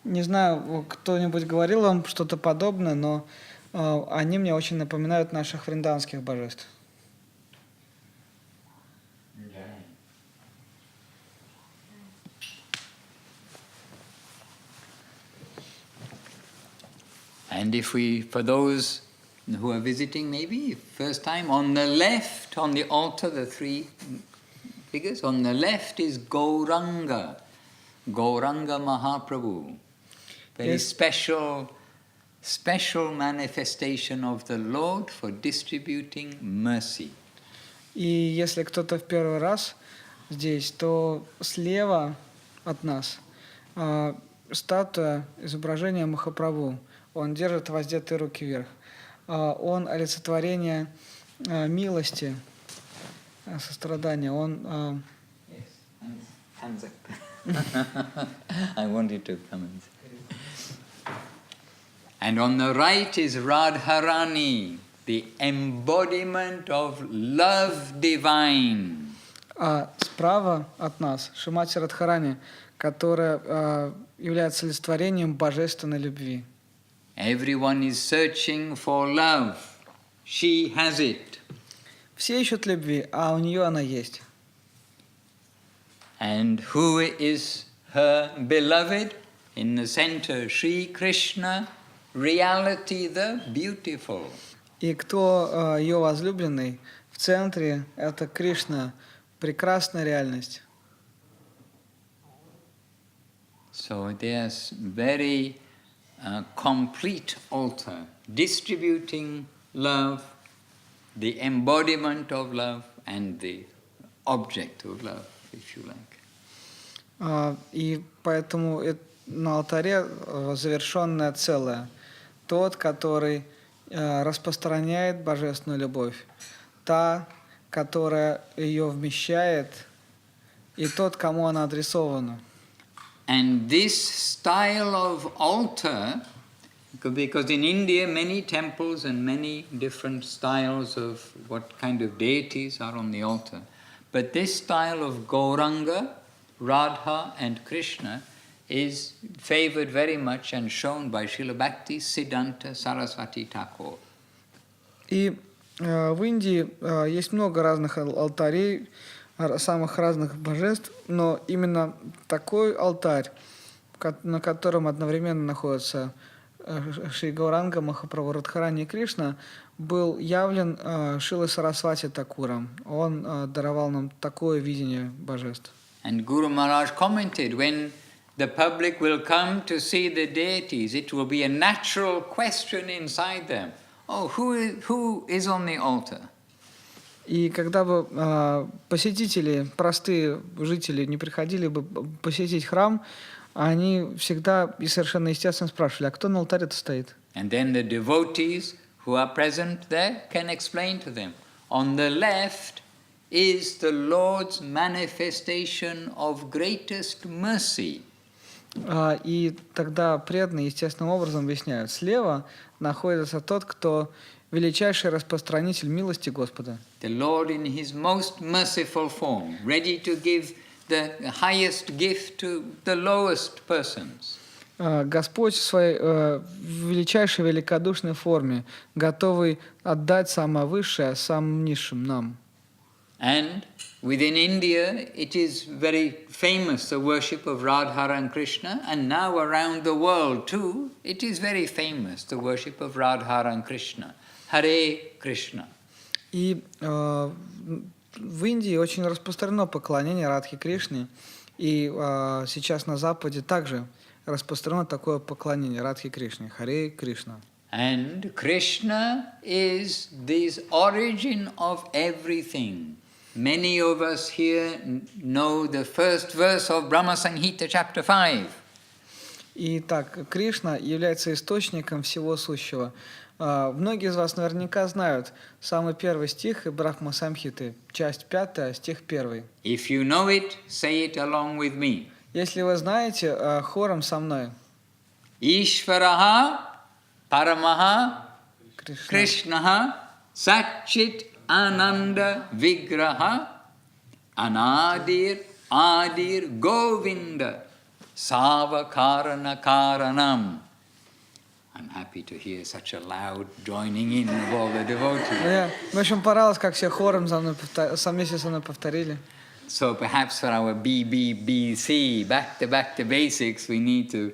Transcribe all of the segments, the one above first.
Не знаю, кто-нибудь говорил вам что-то подобное, но они мне очень напоминают наших вриндаванских божеств. And if we, for those who are visiting maybe first time, on the left, on the altar, the three figures, on the left is Gauranga Mahaprabhu. Very special manifestation of the Lord for distributing mercy. И если кто-то в первый раз здесь, то слева от нас статуя изображения Махапрабху. Он держит воздетые руки вверх. Он олицетворение милости, сострадания. Он... Hands up. I wanted to comment. And on the right is Radharani, the embodiment of love divine. А справа от нас Шримати Радхарани, которая является олицетворением божественной любви. Everyone is searching for love. She has it. Все ищут любви, а у нее она есть. And who is her beloved? In the center, Sri Krishna, reality the beautiful. И кто ее возлюбленный? В центре это Кришна, прекрасная реальность. So there's very complete altar, distributing love, the embodiment of love, and the object of love, if you like. И поэтому на алтаре завершенное целое. Тот, который распространяет божественную любовь, та, которая ее вмещает, и тот, кому она адресована. And this style of altar, because in India many temples and many different styles of what kind of deities are on the altar, but this style of Gauranga, Radha and Krishna is favored very much and shown by Srila Bhakti Siddhanta Saraswati Thakur. И в Индии есть много разных алтарей, самых разных божеств, но именно такой алтарь, на котором одновременно находятся Шри Гауранга, Махапрабху, Радхарани и Кришна, был явлен Шрилой Сарасвати Такуром. Он даровал нам такое видение божеств. And Guru Maharaj commented, when the public will come to see the deities, it will be a natural question inside them. Oh, who is on the altar? И когда бы посетители, простые жители, не приходили бы посетить храм, они всегда и совершенно естественно спрашивали, а кто на алтаре-то стоит? And then the devotees who are present there can explain to them. On the left is the Lord's manifestation of greatest mercy. И тогда преданные естественным образом объясняют. Слева находится тот, кто величайший распространитель милости Господа. The Lord in His most merciful form, ready to give the highest gift to the lowest persons. Господь в своей величайшей великодушной форме, готовый отдать самое высшее самым низшим нам. And within India, it is very famous, the worship of Radha and Krishna, and now around the world too, it is very famous, the worship of Radha and Krishna. Hare Krishna. И в Индии очень распространено поклонение Радхи Кришне, и сейчас на Западе также распространено такое поклонение Радхи Кришне, Харе Кришна. And Krishna is the origin of everything. Many of us here know the first verse of Brahma Samhita, chapter 5. Итак, Кришна является источником всего сущего. Многие из вас наверняка знают самый первый стих Брахма Самхиты, часть 5, стих 1. If you know it, say it along with me. Если вы знаете, хором со мной. Ishvaraha Paramaha Krishnaha Satchit Ananda Vigraha Anadir Adir Govinda Savakarana Karanam. I'm happy to hear such a loud joining in of all the devotees. Мне очень понравилось, как все хором вместе со мной повторили. So perhaps for our BBBC, back to basics, we need to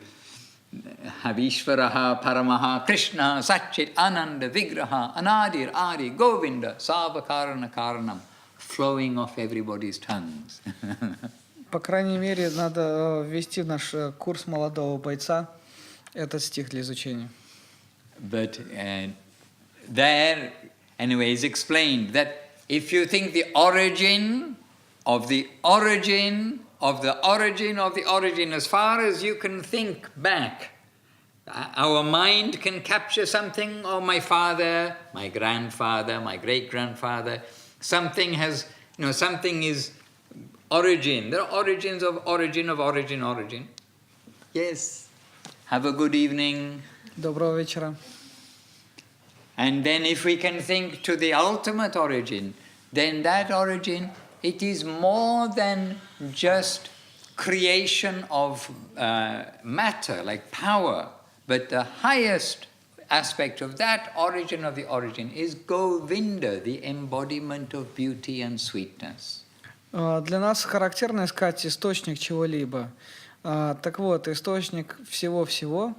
have Ishvaraha, Paramaha, Krishna, Satchit, Ananda, Vigraha, Anadir, Adi, Govinda, Savakarana Karanam, flowing off everybody's tongues. По крайней мере, надо ввести в наш курс молодого бойца этот стих для изучения. But there, anyway, is explained that if you think the origin of the origin of the origin of the origin, as far as you can think back, our mind can capture something, oh, my father, my grandfather, my great-grandfather, something has, something is origin. There are origins of origin of origin, origin. Yes. Have a good evening. Доброго вечера. And then if we can think to the ultimate origin, then that origin, it is more than just creation of matter, like power, but the highest aspect of that origin of the origin is Govinda, the embodiment of beauty and sweetness. Для нас характерно искать источник чего-либо. Так вот, источник всего-всего,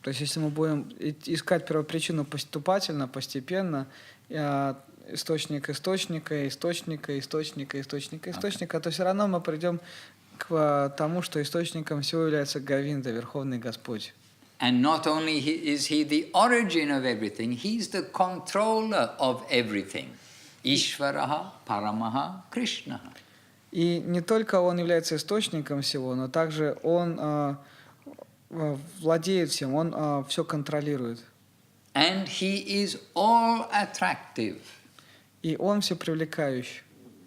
то есть если мы будем искать первопричину поступательно, постепенно, источник источника, то все равно мы придем к тому, что источником всего является Говинда, Верховный Господь. And not only is he the origin of everything, he's the controller of everything. Ishvaraha, Paramaha, Krishnaha. И не только он является источником всего, но также он владеет всем, он все контролирует. And he is all attractive. И он все привлекающий.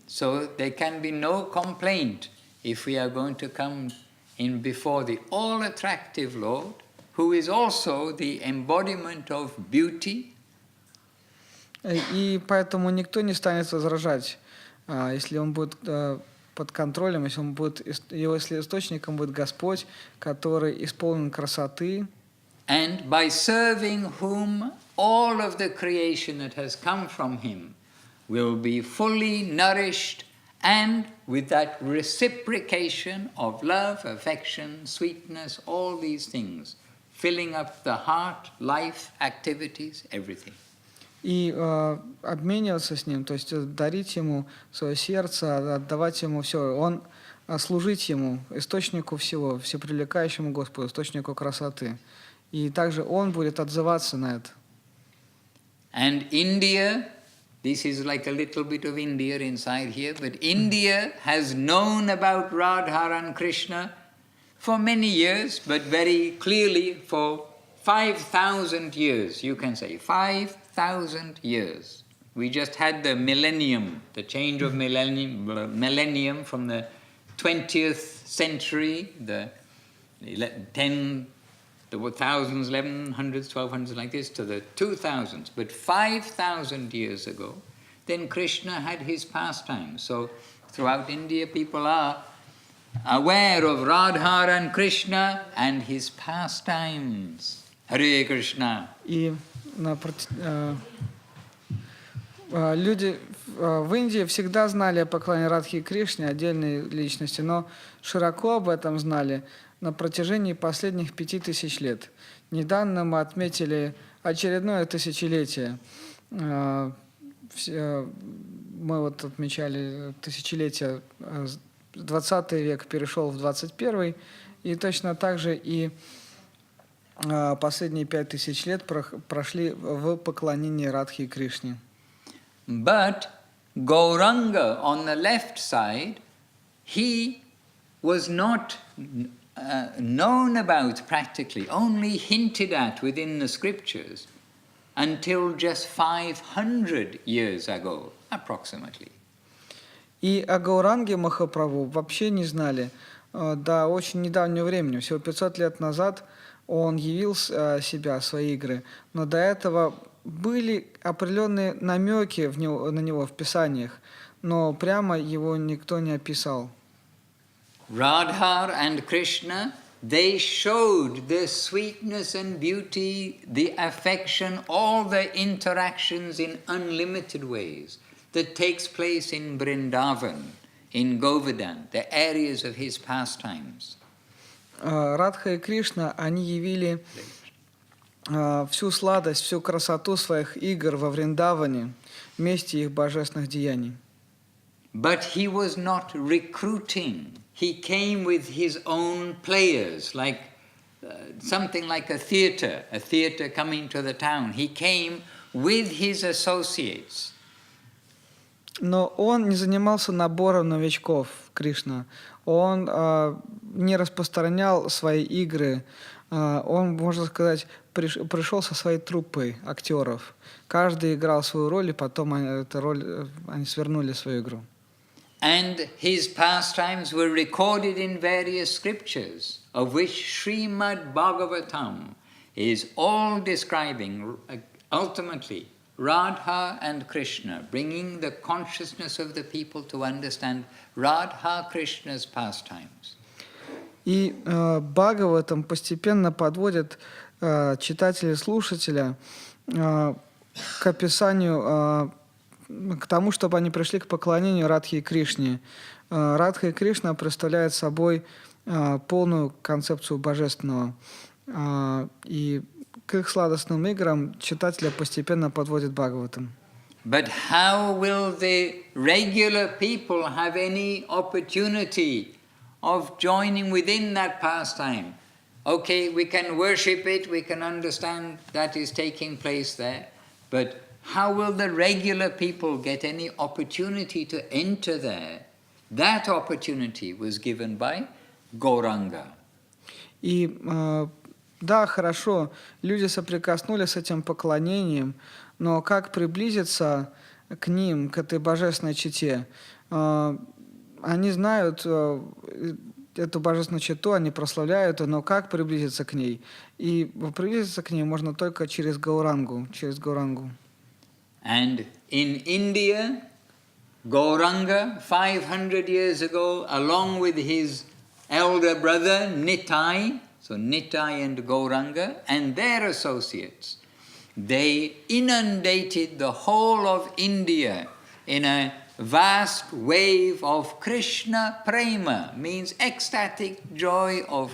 So there can be no complaint if we are going to come in before the all attractive Lord, who is also the embodiment of beauty. И поэтому никто не станет возражать, если он будет под контролем, если он будет, если источником будет Господь, который исполнен красоты. And by serving whom all of the creation that has come from him will be fully nourished, and with that reciprocation of love, affection, sweetness, all these things, filling up the heart, life, activities, everything. И обмениваться с ним, то есть дарить ему свое сердце, отдавать ему все, служить ему, источнику всего, всепривлекающему Господу, источнику красоты. И также он будет отзываться на это. And India, this is like a little bit of India inside here, but India has known about Radha and Krishna for many years, but very clearly for 5,000 years, you can say, 5,000 years. We just had the millennium, the change of millennium from the 20th century, the thousands, 1100s, 1200s, like this, to the 2000s. But 5,000 years ago, then Krishna had his pastimes. So throughout India, people are aware of Radha and Krishna and his pastimes. Hare Krishna. И люди в Индии всегда знали о поклонении Радхи и Кришне, отдельные личности, но широко об этом знали на протяжении последних 5000 лет. Недавно мы отметили очередное тысячелетие. Мы вот отмечали тысячелетие, 20 век перешел в 21, и точно так же и последние 5000 лет прошли в поклонении Радхи и Кришне. But Gauranga on the left side, he was not known about practically, only hinted at within the scriptures until just 500 years ago, approximately. И о Гауранге Махапрабху вообще не знали до очень недавнего времени. Всего 500 лет назад он явил себя, свои игры, но до этого были определенные намеки на него в Писаниях, но прямо его никто не описал. Radha and Krishna they showed the sweetness and beauty, the affection, all the interactions in unlimited ways that takes place in Vrindavan, in Govardhan, the areas of his pastimes. Радха и Кришна, они явили всю сладость, всю красоту своих игр во Вриндаване, месте их божественных деяний. But he was not recruiting. He came with his own players, like something like a theater coming to the town. He came with his associates. Но он не занимался набором новичков, Кришна. Он не распространял свои игры. Он, можно сказать, пришел со своей труппой актеров. Каждый играл свою роль, и потом они свернули свою игру. And his pastimes were recorded in various scriptures, of which Srimad Bhagavatam is all describing, ultimately, Radha and Krishna, bringing the consciousness of the people to understand Radha Krishna's pastimes. И Бхагаватам постепенно подводит читателя и слушателя к описанию, к тому, чтобы они пришли к поклонению Радхи и Кришне. Радха и Кришна представляют собой полную концепцию божественного. И к их сладостным играм читателя постепенно подводит Бхагаватам. But how will the regular people have any opportunity of joining within that pastime? Okay, we can worship it, we can understand that is taking place there, but how will the regular people get any opportunity to enter there? That opportunity was given by Gauranga. И да, хорошо, люди соприкоснулись с этим поклонением, но как приблизиться к ним, к этой божественной чете? Они знают эту божественную чету, они прославляют ее, но как приблизиться к ней? И приблизиться к ней можно только через Gauranga, And in India, Gauranga, 500 years ago, along with his elder brother Nitai, so Nitai and Gauranga, and their associates, they inundated the whole of India in a vast wave of Krishna prema, means ecstatic joy of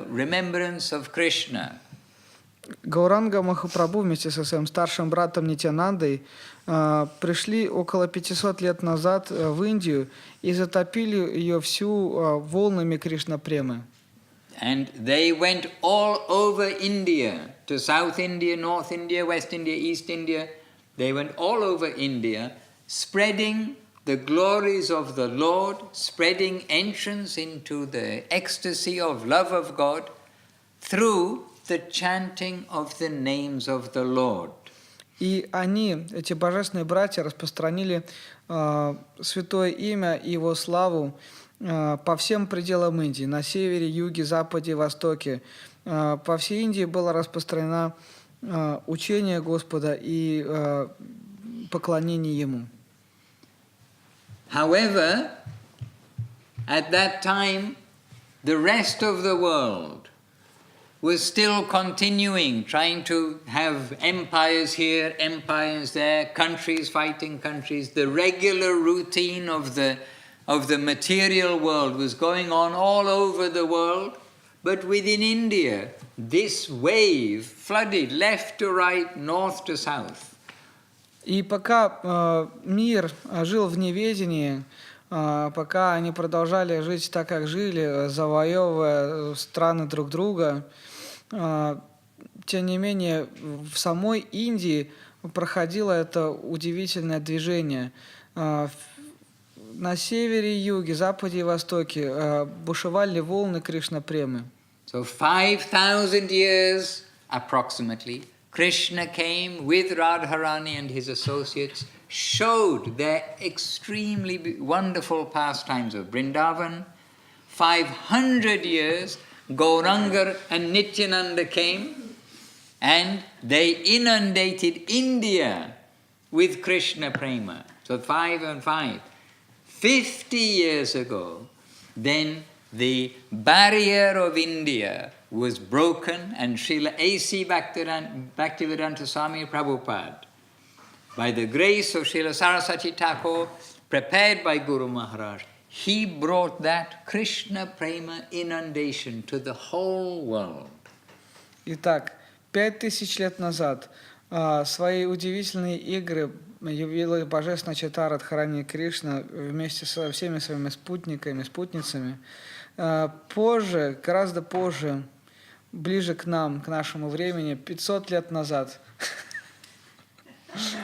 remembrance of Krishna. Гауранга Махапрабху вместе со своим старшим братом Нитянандой пришли около 500 лет назад в Индию и затопили ее всю волнами Кришна-премы. And they went all over India, to South India, North India, West India, East India. They went all over India, spreading the glories of the Lord, spreading entrance into the ecstasy of love of God through the chanting of the names of the Lord. И они, эти божественные братья, распространили святое имя и его славу по всем пределам Индии, на севере, юге, западе, востоке. По всей Индии было распространено учение Господа и поклонение Ему. However, at that time, the rest of the world was still continuing, trying to have empires here, empires there, countries fighting countries. The regular routine of the material world was going on all over the world, but within India, this wave flooded left to right, north to south. И пока мир жил в неведении, пока они продолжали жить так, как жили, завоевывая страны друг друга, тем не менее в самой Индии проходило это удивительное движение. На севере и юге, западе и востоке бушевали волны Кришна-премы. So 5,000 years approximately, Krishna came with Radharani and his associates, showed their extremely wonderful pastimes of Vrindavan. 500 years, Gauranga and Nityananda came, and they inundated India with Krishna prema. So 5 and 5. 50 years ago, then the barrier of India was broken, and Srila A.C. Bhaktivedanta Swami Prabhupada, by the grace of Srila Saraswati Thakur, prepared by Guru Maharaj, he brought that Krishna Prema inundation to the whole world. Итак, 5000 лет назад свои удивительные игры явила Божественная Чита Радхарани Кришна вместе со всеми своими спутниками, спутницами. Позже, гораздо позже, ближе к нам, к нашему времени, 500 лет назад,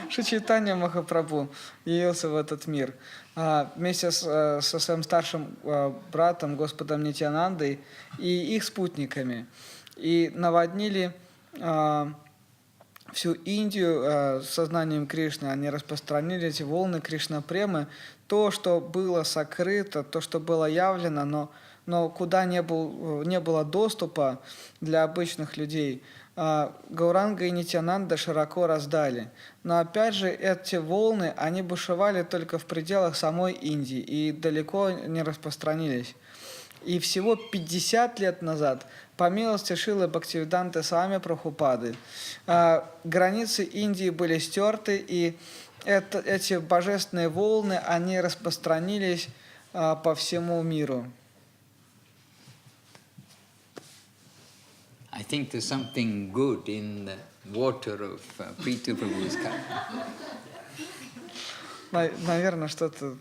Шри Чайтанья Махапрабху явился в этот мир вместе со своим старшим братом, Господом Нитьянандой и их спутниками. И наводнили всю Индию сознанием Кришны. Они распространили эти волны Кришна-премы, то, что было сокрыто, то, что было явлено, но куда не было доступа для обычных людей. Гауранга и Нитьянанда широко раздали. Но опять же, эти волны, они бушевали только в пределах самой Индии и далеко не распространились. И всего 50 лет назад, по милости Шрилы Бхактивиданты Свами Прабхупады, границы Индии были стерты, и эти божественные волны, они распространились по всему миру. I think there's something good in the water of Preeti Prabhu's cup. Наверное, что-то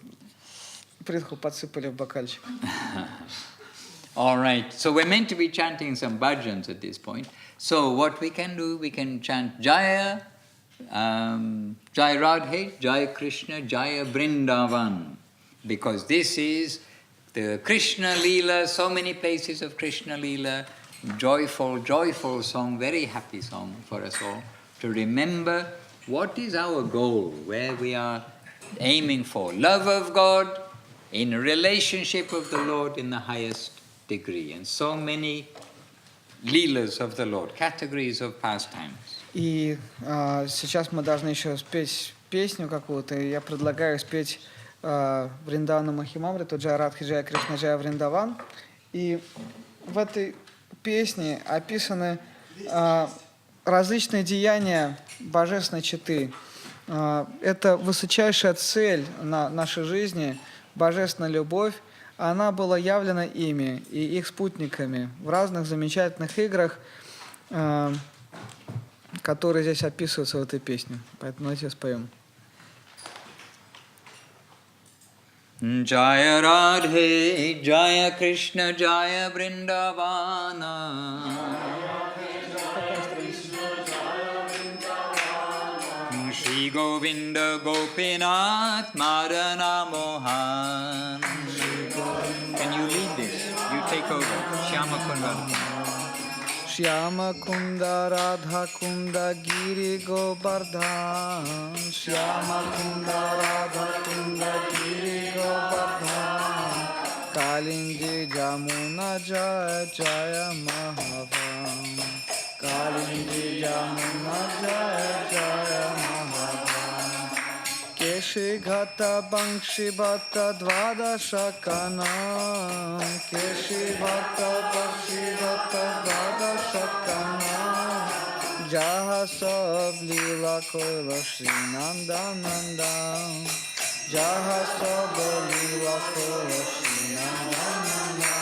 Притху подсыпали в бокальчик. All right, so we're meant to be chanting some bhajans at this point. So what we can do, we can chant Jaya, Jai Radhe, Jai Krishna, Jaya Vrindavan. Because this is the Krishna Leela, so many places of Krishna Leela, joyful, joyful song, very happy song for us all, to remember what is our goal, where we are aiming for. Love of God, in a relationship of the Lord in the highest degree. And so many leelas of the Lord, categories of pastimes. И сейчас мы должны еще спеть песню какую-то, и я предлагаю спеть Вриндавана Махимамриту, Джая Радхи, Джая Кришна, Джая Вриндаван. И в этой песне описаны различные деяния Божественной Читы. Это высочайшая цель нашей жизни, Божественная любовь. Она была явлена ими и их спутниками в разных замечательных играх, которые здесь описываются в этой песне. Поэтому давайте споем. Jaya Radhe, Jaya Krishna, Jaya Vrindavana. Shri Govinda Gopinath Madana Mohan. Can you lead this? You take over. Shyama Kunda. Shyama Kunda Radha Kunda Giri Govardhan. Shyama Kunda Radha Kunda Giri Govardhan. Kalinji Jamuna Jaya Jaya Mahavan. Kalinji Jamuna Jaya Jaya Mahavan. Keshi Ghata Bankshi Bhatta Dvadasha Kanam. Keshi Bhatta Bankshi Bhatta Dvadasha Kanam. Jaha Sab Lila Koila Shri Nanda Nanda. Jaha Sab Lila Koila Shri Nanda Nanda.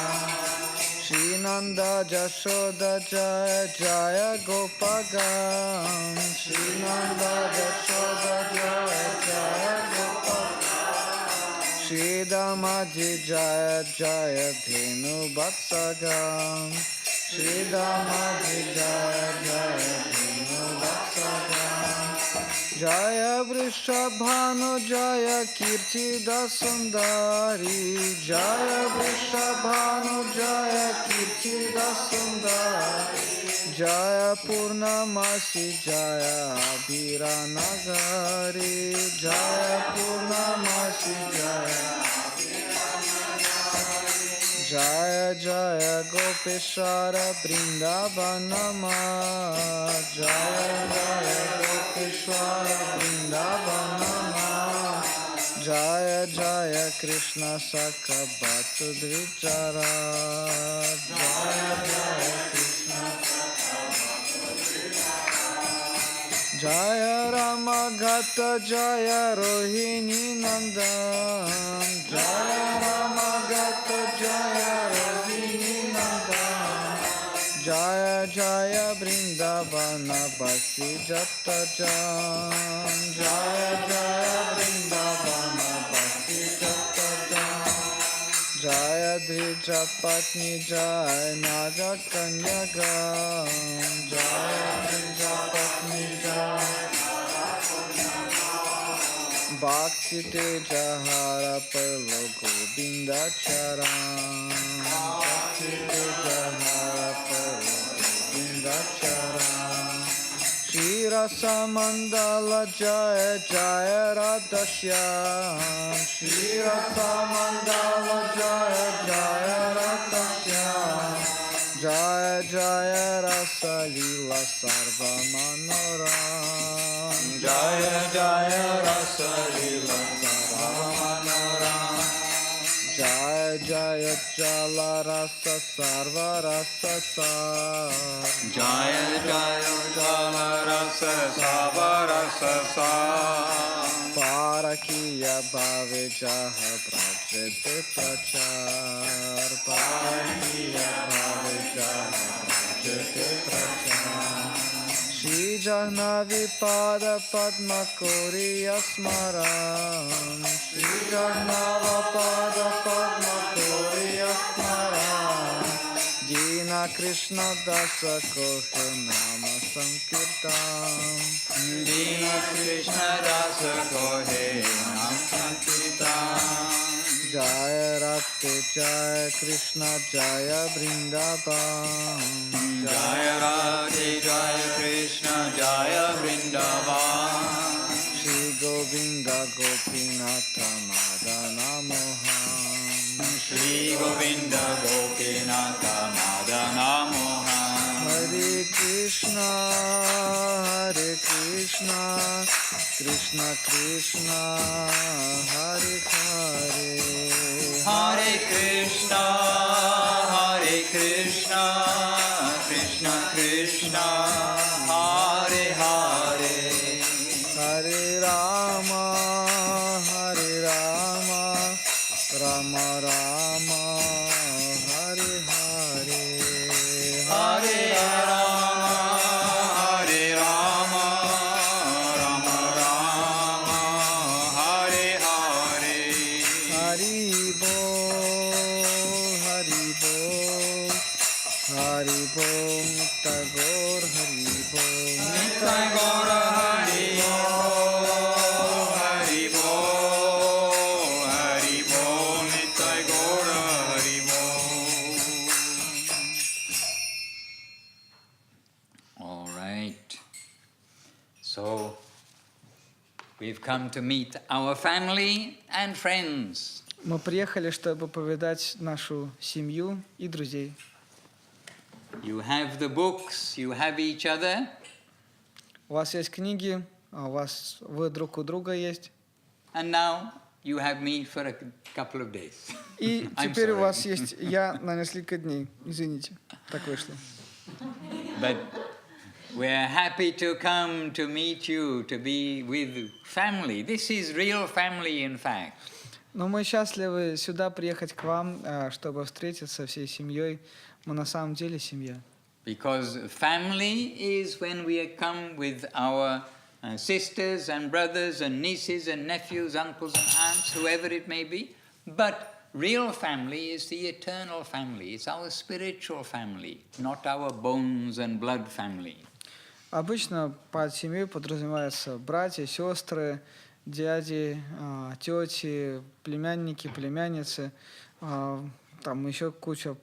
Shri Nanda Jashoda Jaya Jaya Gopagan. Shri Nanda Jashoda Jaya Jaya Gopagan. Shri Damaji Jaya Jaya Dhenu Vatsagan. Shri Damaji Jaya Jaya Dhenu Vatsagan. Jaya Vrishabhanu Jaya Kirti Dasundari. Jaya Vrishabhanu Jaya Kirti Dasundari. Jaya Purnamasi Jaya Abhira Nagari. Jaya Purnamasi Jaya Jaya Jaya Gopeshwara Vrindavanama. Jaya Jaya Gopeshwara Vrindavanama. Jaya Jaya Krishna Sakha Bhattu Dvichara. Jaya Jaya Krishna Jaya Rama Gata Jaya Rohini Nandan. Jaya Rama Gata Jaya Rohini Nandan. Jaya Jaya Vrindavana Basi Jata Jan. Jaya Jaya Vrindavana Basi Jata Jan. Jaya Dvija Patni Jaya Naga Kanyaga. Jaya Dvija Patni Jaya Bhakti Teja Hara Palo Govinda Charan. Bhakti Teja Hara Palo Govinda Charan. Shri Rasa Mandala Jaya Jaya Radha Shyam. Shri Rasa Mandala Jaya Jaya Radha Shyam. Jaya Jaya Rasa Lila Sarva Manoram. Jaya Jaya Rasa Lila Sarva Manoram. Jaya Jaya Chala Rasa Sarva Rasa Sar. Jaya Jaya Jala Rasa Sava Rasa Sar. Parakiya Bhave Jaha Prajete Prachar. Parakiya Bhave Jaha Prajete Prachar. Shri Jahnavi Pada Padma Koriya Smaran. Shri Jahnava Pada Padma Koriya Smaran. Dina Krishna Dasa Kohe Nama Sankirtan. Dina Krishna Rasa Kohe Nam Sankirtan. Jaya Rate Jaya Krishna Jaya Vrindavan. Jaya Radhe Jaya Krishna Jaya Vrindavan. Shri Govinda Gopinatha Madana Mohan. Shri Govinda Gopinatha Madana Mohan. Hare Krishna Krishna Krishna Hare Hare. Hare Krishna Krishna Krishna Hare Hare. Hare Rama Rama Rama Hare Hare. Hare Rama Rama Rama Hare Hare. Hari Bo Tagor Hari Bo Nitai Gaura Hari Bo, Hari Bo, Hari Bo, Nitai Gaura Hari Bo. All right. So we've come to meet our family and friends. Мы приехали, чтобы повидать нашу семью и друзей. You have the books, you have each other. У вас есть книги, вы друг у друга есть. And now you have me for a couple of days. И I'm теперь у sorry. вас есть я на несколько дней. Извините, так вышло. But we're happy to come to meet you, to be with family. This is real family, in fact. Но мы счастливы сюда приехать к вам, чтобы встретиться всей семьей. Мы на самом деле семья. Because family is when we come with our sisters and brothers and nieces and nephews, uncles and aunts, whoever it may be. But real family is the eternal family. It's our spiritual family, not our bones and blood family. Обычно под семьей подразумеваются братья, сестры, дяди, тети, племянники, племянницы, там еще куча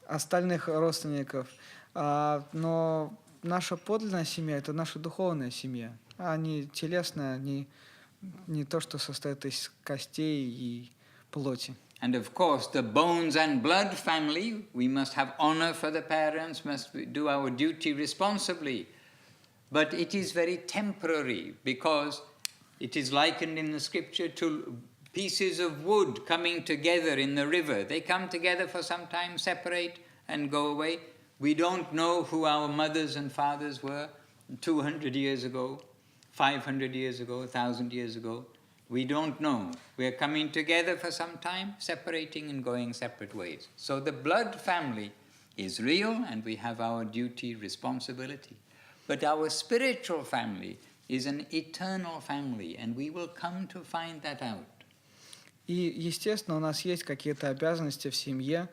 остальных родственников. Но наша подлинная семья – это наша духовная семья, а не телесная, не то, что состоит из костей и плоти. And of course, the bones and blood family, we must have honor for the parents, must do our duty responsibly. But it is very temporary, because It is likened in the scripture to pieces of wood coming together in the river. They come together for some time, separate and go away. We don't know who our mothers and fathers were 200 years ago, 500 years ago, 1,000 years ago. We don't know. We are coming together for some time, separating and going separate ways. So the blood family is real and we have our duty, responsibility. But our spiritual family is an eternal family and we will come to find that out. И, естественно, у нас есть какие-то обязанности в семье,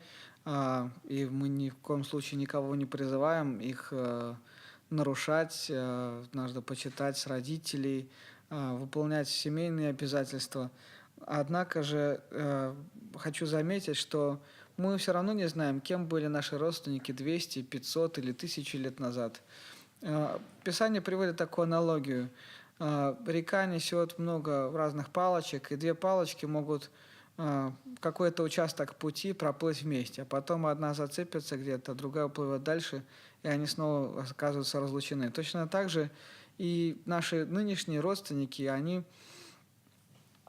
и мы ни в коем случае никого не призываем их нарушать, надо почитать родителей, выполнять семейные обязательства. Однако же хочу заметить, что мы все равно не знаем, кем были наши родственники 200, 500 или 1000 лет назад. Писание приводит такую аналогию. Река несет много разных палочек, и две палочки могут какой-то участок пути проплыть вместе, а потом одна зацепится где-то, другая уплывет дальше, и они снова оказываются разлучены. Точно так же и наши нынешние родственники, они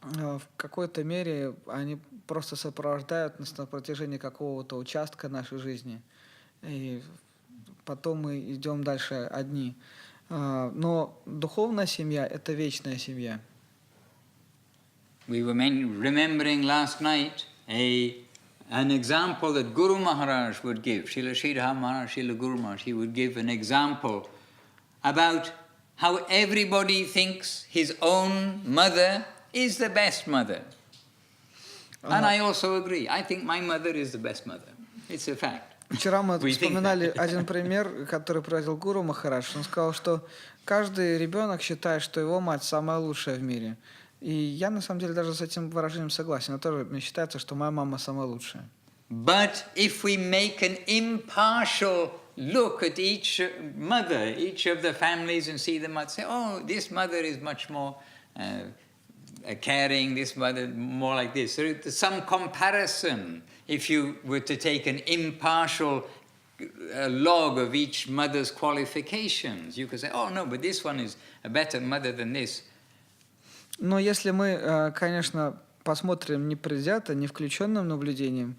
в какой-то мере они просто сопровождают нас на протяжении какого-то участка нашей жизни. И потом мы идем дальше одни. Но духовная семья – это вечная семья. We were remembering last night an example that Guru Maharaj would give. Srila Sridhar Maharaj, Srila Guru Maharaj, he would give an example about how everybody thinks his own mother is the best mother. And I also agree. I think my mother is the best mother. It's a fact. Вчера мы вспоминали один пример, который приводил Гуру Махарадж. Он сказал, что каждый ребенок считает, что его мать самая лучшая в мире. И я на самом деле даже с этим выражением согласен. Но тоже мне считается, что моя мама самая лучшая. But if we make an impartial look at each mother, each of the families, and see them and say, oh, this mother is much more caring, this mother more like this. There is some comparison. If you were to take an impartial log of each mother's qualifications, you could say, oh no, but this one is a better mother than this. Но если мы, конечно, посмотрим непредвзято, не включенным наблюдением,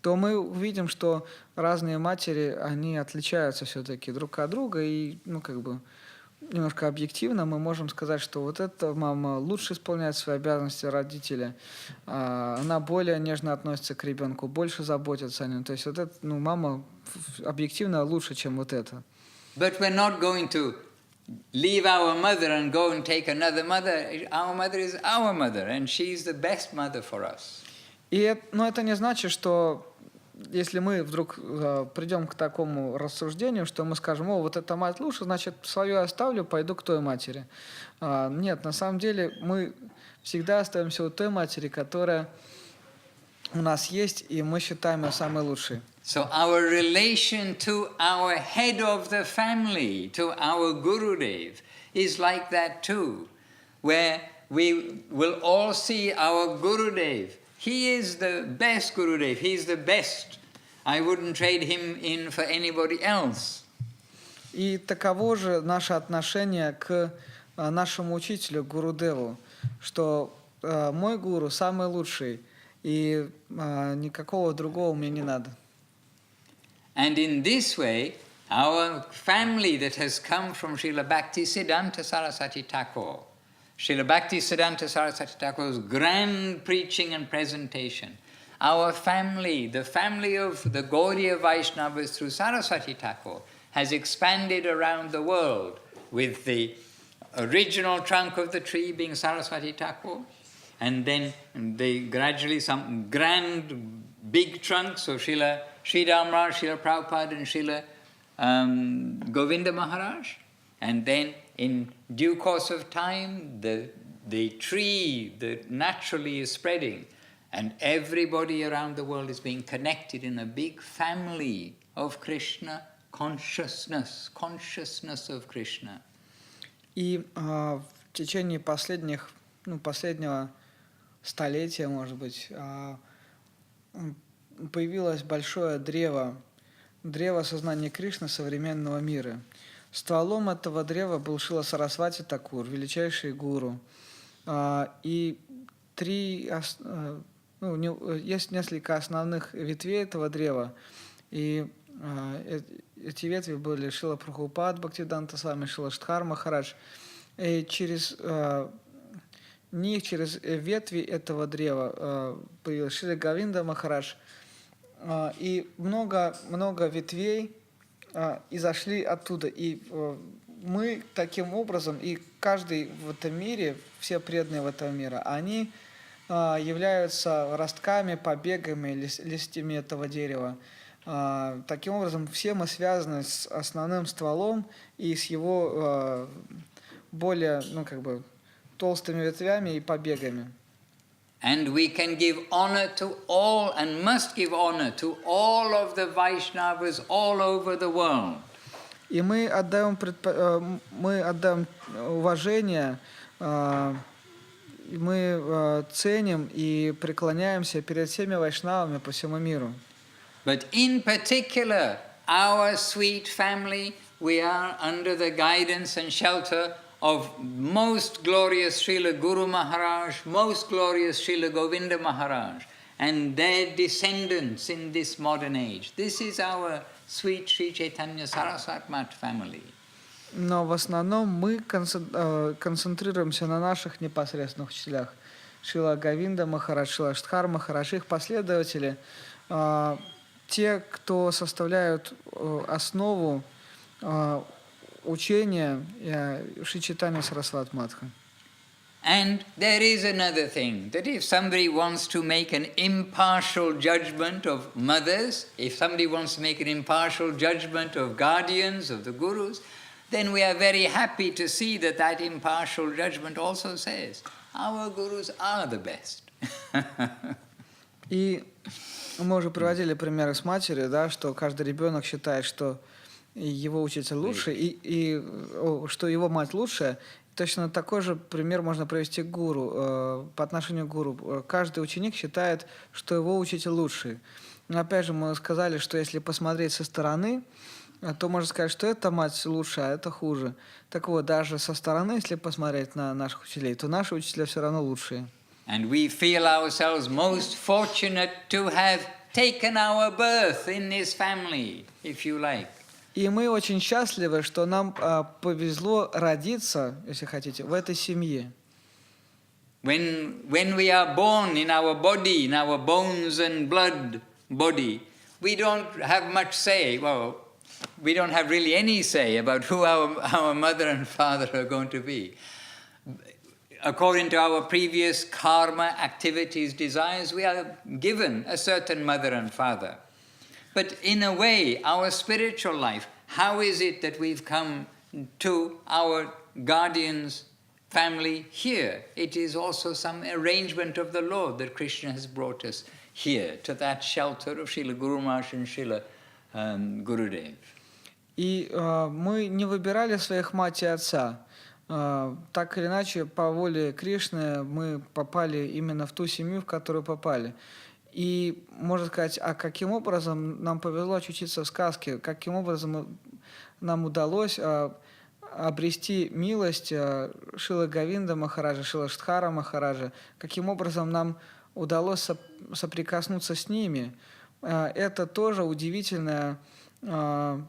то мы увидим, что разные матери, они отличаются все-таки друг от друга, и, немножко объективно мы можем сказать, что вот эта мама лучше исполняет свои обязанности родителя, она более нежно относится к ребенку, больше заботится о нем. То есть вот эта мама объективно лучше, чем вот эта. But we're not going to leave our mother and go and take another mother. Our mother is our mother, and she's the best mother for us. Но это не значит, что если мы вдруг придем к такому рассуждению, что мы скажем, вот эта мать лучше, значит, свою оставлю, пойду к той матери. Нет, на самом деле мы всегда остаемся у той матери, которая у нас есть, и мы считаем ее самой лучшей. So our relation to our head of the family, to our Gurudev, is like that too, where we will all see our Gurudev. He is the best Gurudev, he is the best. I wouldn't trade him in for anybody else. И таково же наше отношение к нашему учителю, Гурудеву, что мой гуру самый лучший, и никакого другого мне не надо. And in this way, our family that has come from Srila Bhaktisiddhanta Saraswati Thakur, Srila Bhaktisiddhanta Saraswati Thakur's grand preaching and presentation, our family, the family of the Gaudiya Vaishnavas through Saraswati Thakur, has expanded around the world with the original trunk of the tree being Saraswati Thakur, and then gradually some grand big trunks of Srila Sridhar Maharaj, Srila Prabhupada, and Srila Govinda Maharaj. And then in due course of time, the tree that naturally is spreading, and everybody around the world is being connected in a big family of Krishna consciousness of Krishna. И в течение последнего столетия, может быть, появилось большое древо сознания Кришны современного мира. Стволом этого древа был Шрила Сарасвати Такур, величайший гуру. И есть несколько основных ветвей этого древа. И эти ветви были Шрила Прабхупад, Бхактивиданта Свами, Шрила Махарадж. И через ветви этого древа появился Шрила Говинда Махарадж. И много ветвей изошли оттуда. И мы таким образом, и каждый в этом мире, все преданные в этом мире, они являются ростками, побегами, листьями этого дерева. Таким образом, все мы связаны с основным стволом и с его более, толстыми ветвями и побегами. And we can give honor to all and must give honor to all of the Vaishnavas all over the world. И мы отдаем уважение, мы ценим и преклоняемся перед всеми вайшнавами по всему миру. But in particular, our sweet family, we are under the guidance and shelter of most glorious Srila Guru Maharaj, most glorious Srila Govinda Maharaj, and their descendants in this modern age. This is our sweet Sri Chaitanya Saraswat Mat family. Но в основном мы концентрируемся на наших непосредственных учителях. Шрила Говинда Махарадж, Шрила Махарадж, их последователи, те, кто составляют основу учения Шри Чайтанья Сарасват Матха. And there is another thing, that if somebody wants to make an impartial judgment of mothers, if somebody wants to make an impartial judgment of guardians, of the gurus, then we are very happy to see that that impartial judgment also says, our gurus are the best. И мы уже приводили примеры с матерью, да, что каждый ребенок считает, что его учитель лучше, и что его мать лучшая. Точно такой же пример можно привести к гуру, по отношению к гуру. Каждый ученик считает, что его учитель лучший. Но опять же мы сказали, что если посмотреть со стороны, то можно сказать, что эта мать лучше, а это хуже. Так вот, даже со стороны, если посмотреть на наших учителей, то наши учителя все равно лучшие. And we feel ourselves most fortunate to have taken our birth in this family, if you like. И мы очень счастливы, что нам повезло родиться, если хотите, в этой семье. When we are born in our body, in our bones and blood body, we don't have much say. Well, we don't have really any say about who our mother and father are going to be. According to our previous karma, activities, desires, we are given a certain mother and father. But in a way, our spiritual life, how is it that we've come to our guardians' family here? It is also some arrangement of the Lord that Krishna has brought us here, to that shelter of Srila Guru Maharaj and Srila Gurudev. И мы не выбирали своих мать и отца. Так или иначе, по воле Кришны мы попали именно в ту семью, в которую попали. И можно сказать, а каким образом нам повезло очутиться в сказке, каким образом нам удалось обрести милость Шрилы Говинда Махараджа, Шрила Штхара Махараджа, каким образом нам удалось соприкоснуться с ними. Это тоже удивительное, то,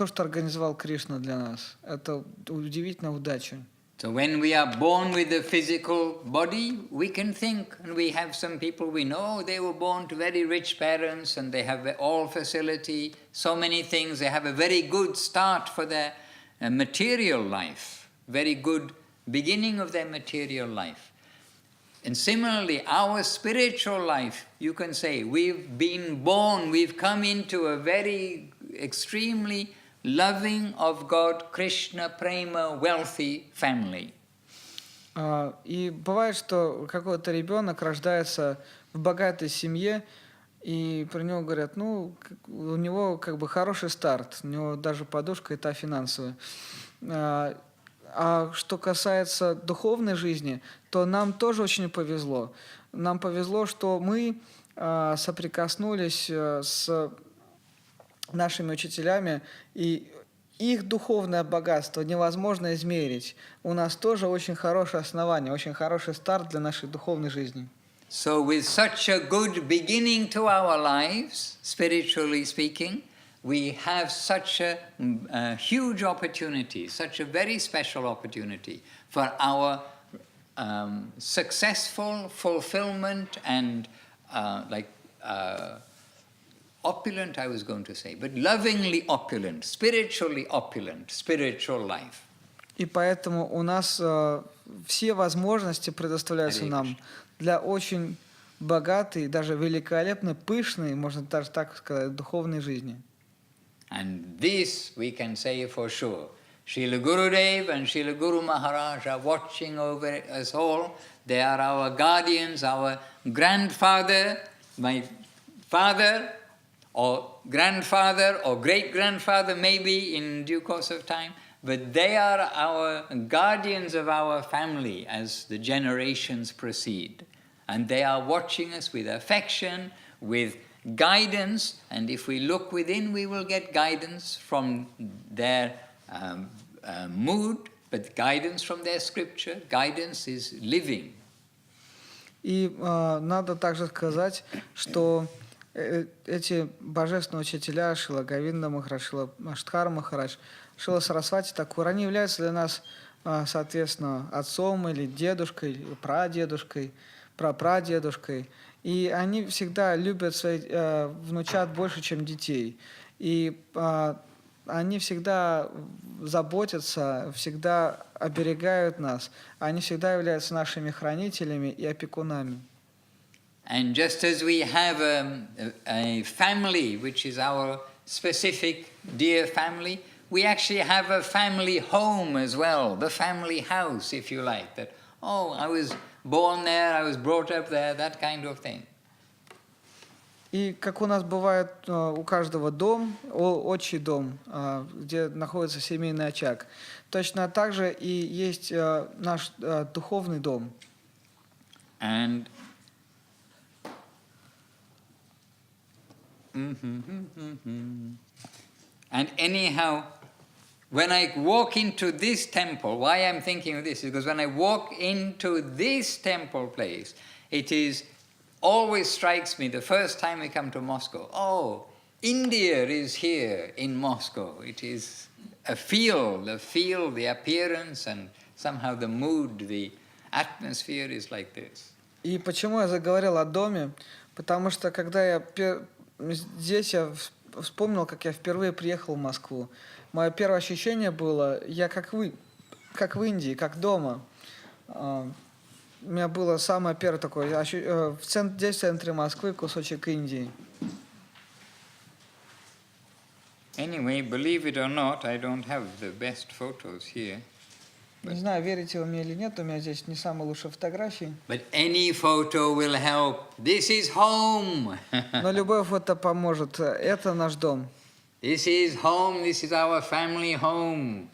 что организовал Кришна для нас. Это удивительная удача. So when we are born with a physical body, we can think, and we have some people we know, they were born to very rich parents and they have all facility, so many things, they have a very good start for their material life, very good beginning of their material life. And similarly, our spiritual life, you can say, we've been born, we've come into a very extremely loving of God, Krishna, Prema, wealthy family. И бывает, что какой-то ребенок рождается в богатой семье, и про него говорят, у него как бы хороший старт, у него даже подушка и та финансовая. А что касается духовной жизни, то нам тоже очень повезло. Нам повезло, что мы соприкоснулись с нашими учителями, и их духовное богатство невозможно измерить. У нас тоже очень хорошее основание, очень хороший старт для нашей духовной жизни. So with such a good beginning to our lives, spiritually speaking, we have such a huge opportunity, such a very special opportunity for our successful fulfillment and opulent, I was going to say, but lovingly opulent, spiritual life. И поэтому у нас все возможности предоставляются нам для очень богатой, даже великолепной, пышной, можно даже так сказать, духовной жизни. And this we can say for sure. Srila Gurudev and Srila Guru Maharaj are watching over us all. They are our guardians, our grandfather, my father, or grandfather, or great-grandfather maybe in due course of time. But they are our guardians of our family as the generations proceed. And they are watching us with affection, with guidance, and if we look within, we will get guidance from their mood, but guidance from their scripture. Guidance is living. И надо также сказать, что эти божественные учителя, Шрила Говинда Махарадж, Шрила Аштхар Махарадж, Шрила Сарасвати Такур, они являются для нас, соответственно, отцом или дедушкой, или прадедушкой, прапрадедушкой. И они всегда любят своих внучат больше, чем детей. И они всегда заботятся, всегда оберегают нас. Они всегда являются нашими хранителями и опекунами. And just as we have a family, which is our specific dear family, we actually have a family home as well, the family house, if you like. That, oh, I was born there, I was brought up there, that kind of thing. И как у нас бывает у каждого дом, отчий дом, где находится семейный очаг, точно так же и есть наш духовный дом. And anyhow, when I walk into this temple, why I'm thinking of this is because when I walk into this temple place, it is always strikes me the first time we come to Moscow, oh, India is here in Moscow. It is a feel, the appearance, and somehow the mood, the atmosphere is like this. И почему я заговорил о доме? Потому что когда я здесь я вспомнил, как я впервые приехал в Москву. Мое первое ощущение было, я как в Индии, как дома. У меня было самое первое такое, здесь в центре Москвы, кусочек Индии. Anyway, believe it or not, I don't have the best photos here. Не знаю, верите вы мне или нет, у меня здесь не самые лучшие фотографии. But any photo will help. This is home. Но любое фото поможет. Это наш дом. This is home. This is our family home.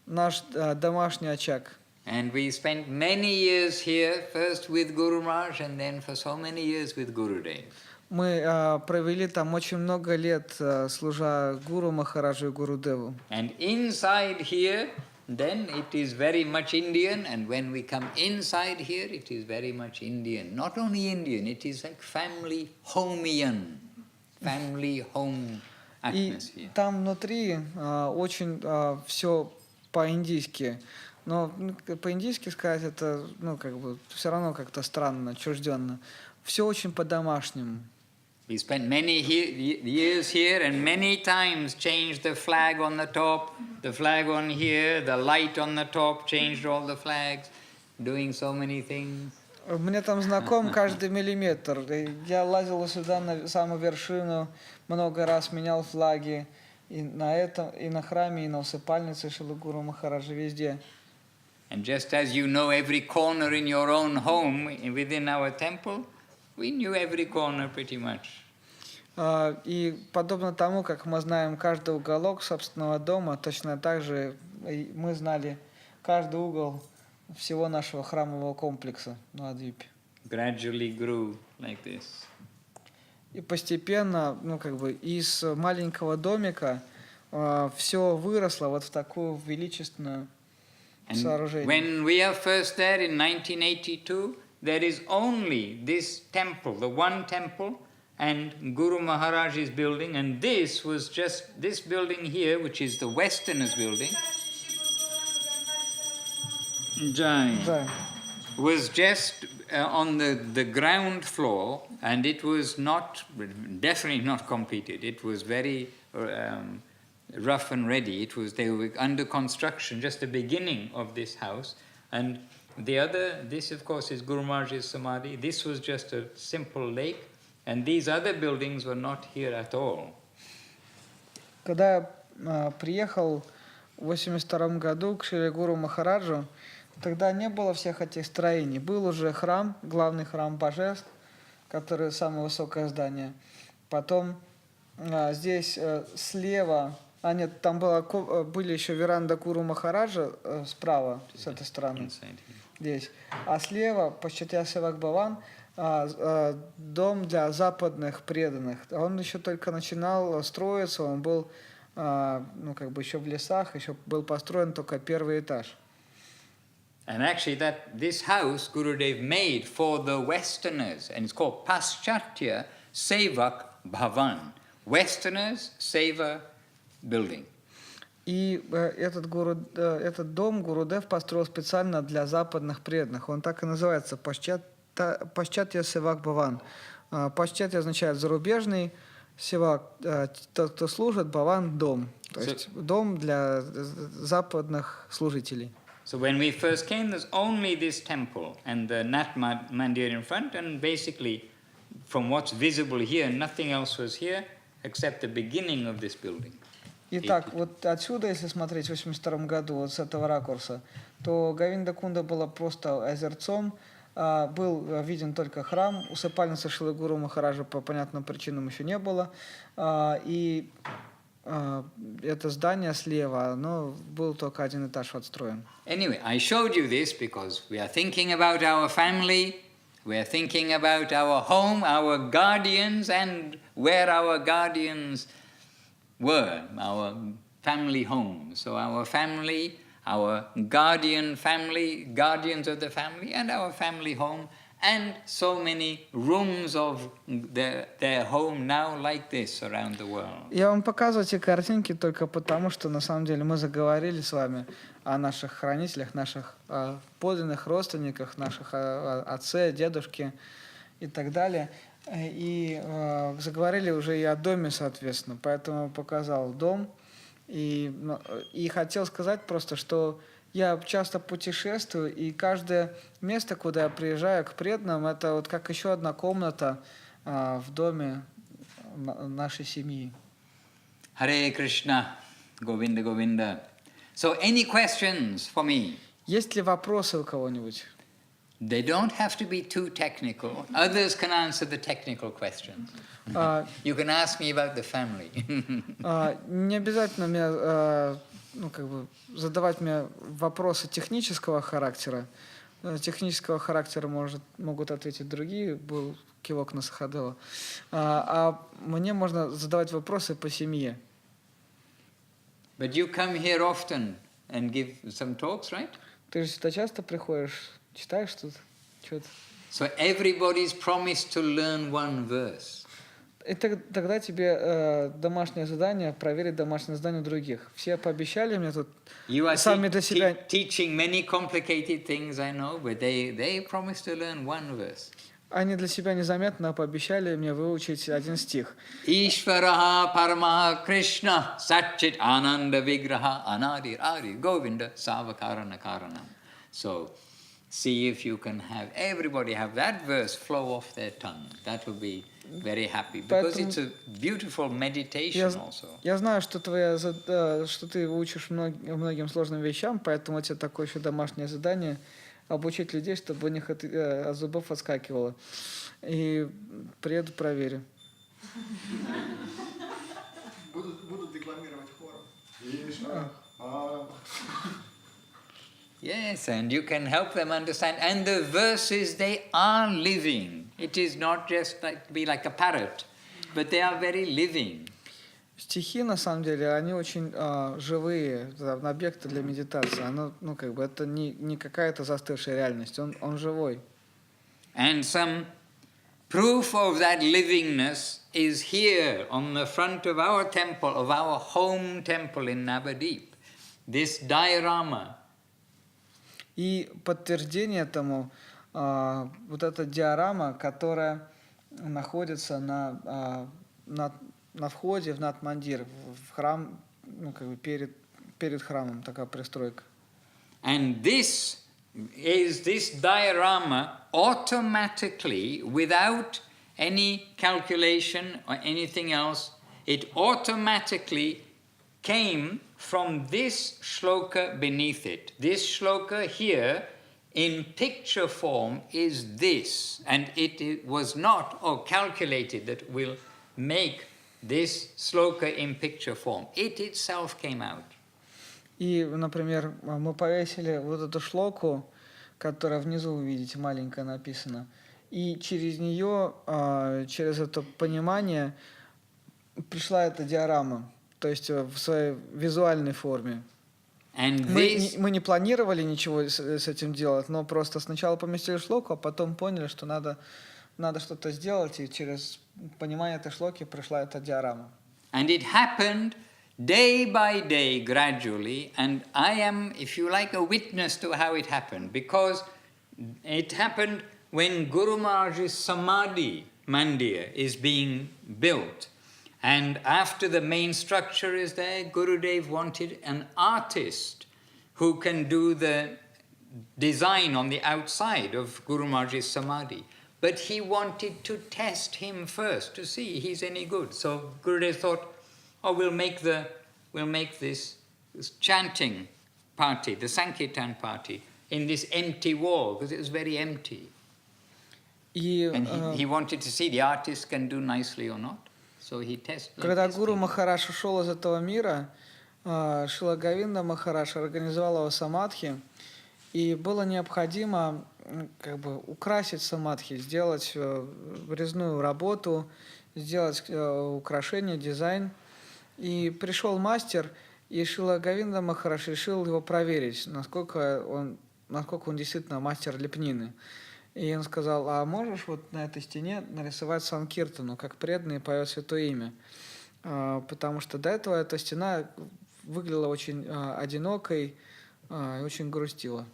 Наш домашний очаг. And we spent many years here, first with Guru Maharaj, and then for so many years with Gurudev. Мы провели там очень много лет, служа Гуру Махараджу и Гурудеву. And inside here, then it is very much Indian, and when we come inside here, it is very much Indian. Not only Indian, it is like family homian, family home atmosphere. И там внутри очень все по-индийски. Но по-индийски сказать это, все равно как-то странно, отчужденно. Все очень по-домашнему. We spent many years here and many times changed the flag on the top, the flag on here, the light on the top, changed all the flags, doing so many things. Мне там знаком каждый миллиметр. Я лазил сюда на самую вершину, много раз менял флаги. И на этом, и на храме, и на усыпальнице Шрилы Гуру Махараджа, везде. And just as you know every corner in your own home within our temple, we knew every corner pretty much. И подобно тому, как мы знаем каждый уголок собственного дома, точно так же мы знали каждый угол всего нашего храмового комплекса на Адвипе. Gradually grew like this. И постепенно, из маленького домика все выросло вот в такую величественную сооружение. When we are first there in 1982, there is only this temple, the one temple, and Guru Maharaj's building, and this was just this building here, which is the Westerners' building. Jai. Да. Was just on the ground floor, and it was definitely not completed. It was very rough and ready. They were under construction, just the beginning of this house. And this of course is Guru Maharaj's Samadhi. This was just a simple lake, and these other buildings were not here at all. Когда я приехал в 1982 году к Шриле Гуру Махараджу, тогда не было всех этих строений. Был уже храм, главный храм божеств, который самое высокое здание. Потом здесь слева, нет, там были еще веранда Гуру Махараджа справа, с этой стороны, здесь. А слева, Пашчатья Севак Бхаван, дом для западных преданных. Он еще только начинал строиться, он был еще в лесах, еще был построен только первый этаж. And actually this house Gurudev made for the Westerners, and it's called Paschatya Sevak Bhavan, Westerners Seva Building. И этот дом Гурудев построил специально для западных преданных. Он так и называется, Пашчатья Севак Бхаван. Пашчатья означает зарубежный, Севак тот, кто служит, Бхаван дом. То есть дом для западных служителей. So when we first came, there's only this temple and the Nat Mandir in front, and basically, from what's visible here, nothing else was here except the beginning of this building. Итак, вот отсюда, если смотреть в 1982 году, вот с этого ракурса, то Говинда-Кунда было просто озерцом, был виден только храм, усыпальницы Шрилы Гуру Махараджа по понятным причинам еще не было, и это здание слева, но был только один этаж отстроен. Anyway, I showed you this because we are thinking about our family, we are thinking about our home, our guardians, and where our guardians were, our family home. So our family, our guardian family, guardians of the family, and our family home, and so many rooms of their home now like this around the world. Я вам показываю эти картинки только потому, что на самом деле мы заговорили с вами о наших хранителях, наших подлинных родственниках, наших отце, дедушке и так далее. И заговорили уже и о доме, соответственно. Поэтому показал дом. И хотел сказать просто, что я часто путешествую, и каждое место, куда я приезжаю к преданным, это вот как еще одна комната в доме нашей семьи. Hare Krishna, Govinda Govinda. So any questions for me? Есть ли вопросы у кого-нибудь? They don't have to be too technical. Others can answer the technical questions. You can ask me about the family. Не обязательно мне задавать мне вопросы технического характера. Технического характера могут ответить другие, был кивок на Сахадева. А мне можно задавать вопросы по семье. But you come here often and give some talks, right? Ты же сюда часто приходишь, читаешь что-то? So everybody's promised to learn one verse. И тогда тебе домашнее задание, проверить домашнее задание других. Все пообещали мне тут сами для себя. Teaching many complicated things, I know, but they promised to learn one verse. Они для себя незаметно пообещали мне выучить один стих. Ishvaraha Paramaha Krishna Satchit Ananda Vigraha Anadir Adir Govinda Savakarana Karanam. So see if you can have everybody have that verse flow off their tongue. That will be very happy because it's a beautiful meditation also. Я знаю, что что ты учишь многим сложным вещам, поэтому у тебя такое еще домашнее задание обучить людей, чтобы у них от зубов отскакивало. И приеду, проверю. Будут декламировать хором. Yes, and you can help them understand. And the verses, they are living. It is not just be like a parrot, but they are very living. Стихи, на самом деле, они очень живые, объекты для медитации. Оно, ну, как бы, это не какая-то застывшая реальность, он живой. And some proof of that livingness is here on the front of our temple, of our home temple in Navadip. This diorama. И подтверждение этому вот эта диорама, которая находится на входе в Нат-Мандир, в храм, ну, как бы перед храмом, такая пристройка. And this diorama automatically, without any calculation or anything else, it automatically came from this shloka beneath it. This shloka here in picture form is this, and it was not calculated that we'll make this shloka in picture form. It itself came out. И, например, мы повесили вот эту шлоку, которая внизу, вы видите, маленькая написана, и через нее, через это понимание пришла эта диорама, то есть в своей визуальной форме. Мы не планировали ничего с этим делать, но просто сначала поместили шлоку, а потом поняли, что надо что-то сделать, и через понимание этой шлоки пришла эта диорама. And it happened day by day, gradually, and I am, if you like, a witness to how it happened, because it happened when Guru Maharaj's Samadhi Mandir is being built. And after the main structure is there, Gurudev wanted an artist who can do the design on the outside of Guru Maharaj's Samadhi. But he wanted to test him first to see he's any good. So Gurudev thought, we'll make this chanting party, the Sankirtan party, in this empty wall, because it was very empty. And he wanted to see the artist can do nicely or not. So he tested. Когда Гуру Махарадж ушел из этого мира, Шрила Говинда Махарадж организовал его самадхи, и было необходимо как бы украсить самадхи, сделать резную работу, сделать украшение, дизайн. И пришел мастер, и Шрила Говинда Махарадж решил его проверить, насколько он действительно мастер лепнины. И он сказал, а можешь вот на этой стене нарисовать Санкиртану, как преданный поет Святое Имя? Потому что до этого эта стена выглядела очень одинокой и очень грустила.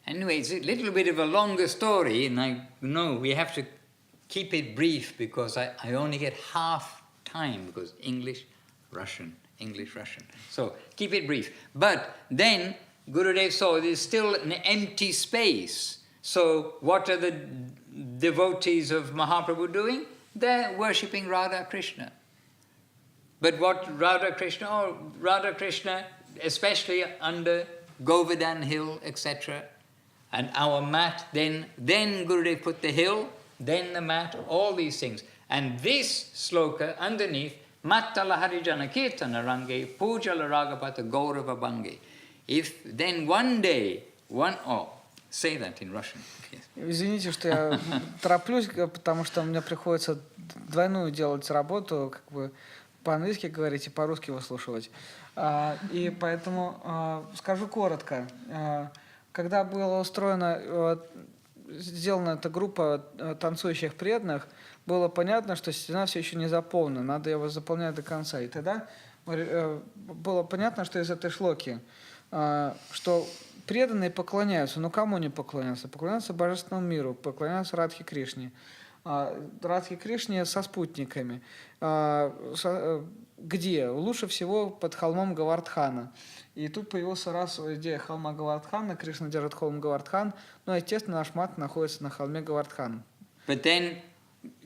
Anyway, it's a little bit of a longer story, and I know we have to keep it brief because I only get half time because English, Russian. So keep it brief. But then Gurudev saw there's still an empty space. So what are the devotees of Mahaprabhu doing? They're worshipping Radha Krishna. But what Radha Krishna, especially under Govardhan Hill, etc. And our mat, then Gurudev put the hill, then the mat, all these things. And this sloka underneath, Mattala Harijana Kirtana Range, Pujala Ragapata Gaurava Bange. If then one day, say that in Russian. Yes. Извините, что я тороплюсь, потому что мне приходится двойную делать работу, как бы по-английски говорить и по-русски выслушивать. И поэтому скажу коротко. Когда была сделана эта группа танцующих преданных, было понятно, что стена все еще не заполнена, надо его заполнять до конца. И тогда было понятно, что из этой шлоки, что преданные поклоняются, но кому не поклоняются? Поклоняются Божественному миру, поклоняются Радхе Кришне. Радхе Кришне со спутниками. Где? Лучше всего под холмом Гавардхана. И тут появился раз идея холма Гавардхана, Кришна держит холм Гавардхан, но, естественно, наш мат находится на холме Гавардхан. But then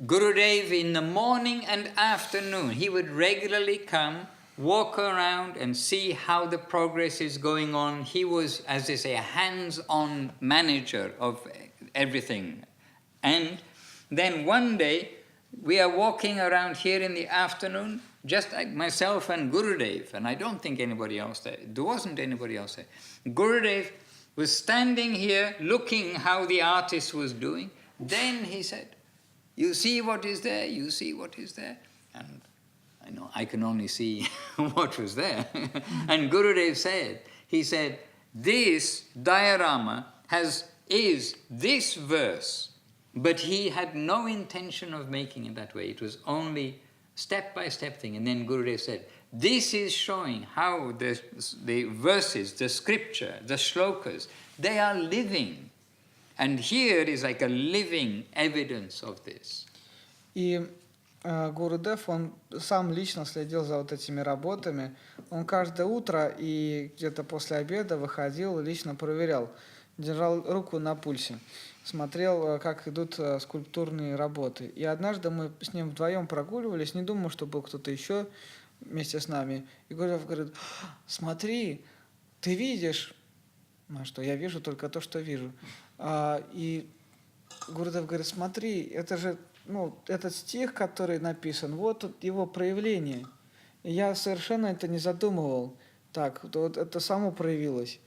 Gurudev in the morning and afternoon, he would regularly come, walk around and see how the progress is going on. He was, as they say, a hands-on manager of everything. And then one day, we are walking around here in the afternoon, just like myself and Gurudev, and I don't think anybody else there. There wasn't anybody else there. Gurudev was standing here looking how the artist was doing. Then he said, you see what is there, you see what is there. And I can only see what was there. And Gurudev said, he said, this diorama is this verse, but he had no intention of making it that way. It was only step-by-step thing. And then Gurudev said, this is showing how the verses, the scripture, the shlokas, they are living. And here is like a living evidence of this. И Гурудев, он сам лично следил за вот этими работами. Он каждое утро и где-то после обеда выходил, лично проверял, держал руку на пульсе, смотрел, как идут скульптурные работы. И однажды мы с ним вдвоем прогуливались, не думал, что был кто-то еще вместе с нами. И Гурудев говорит, смотри, ты видишь? А что, я вижу только то, что вижу. И Гурудев говорит, смотри, это же этот стих, который написан, вот его проявление. И я совершенно это не задумывал. Так, вот это само проявилось.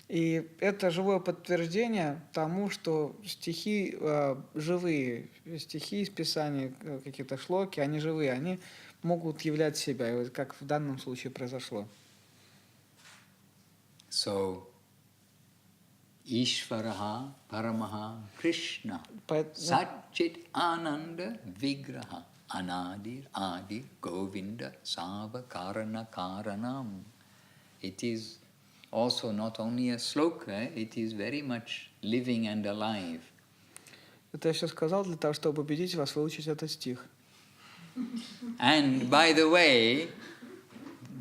И это живое подтверждение тому, что стихи живые, стихи из Писания, какие-то шлоки, они живые, они могут являть себя, и вот как в данном случае произошло. So, Ishvaraha Paramaha Krishna Satchit Ananda Vigraha Anadir Adir Govinda Sava Karana Karanam. It is also not only a sloka, it is very much living and alive. Это я сейчас сказал для того, чтобы убедить вас выучить этот стих. And by the way,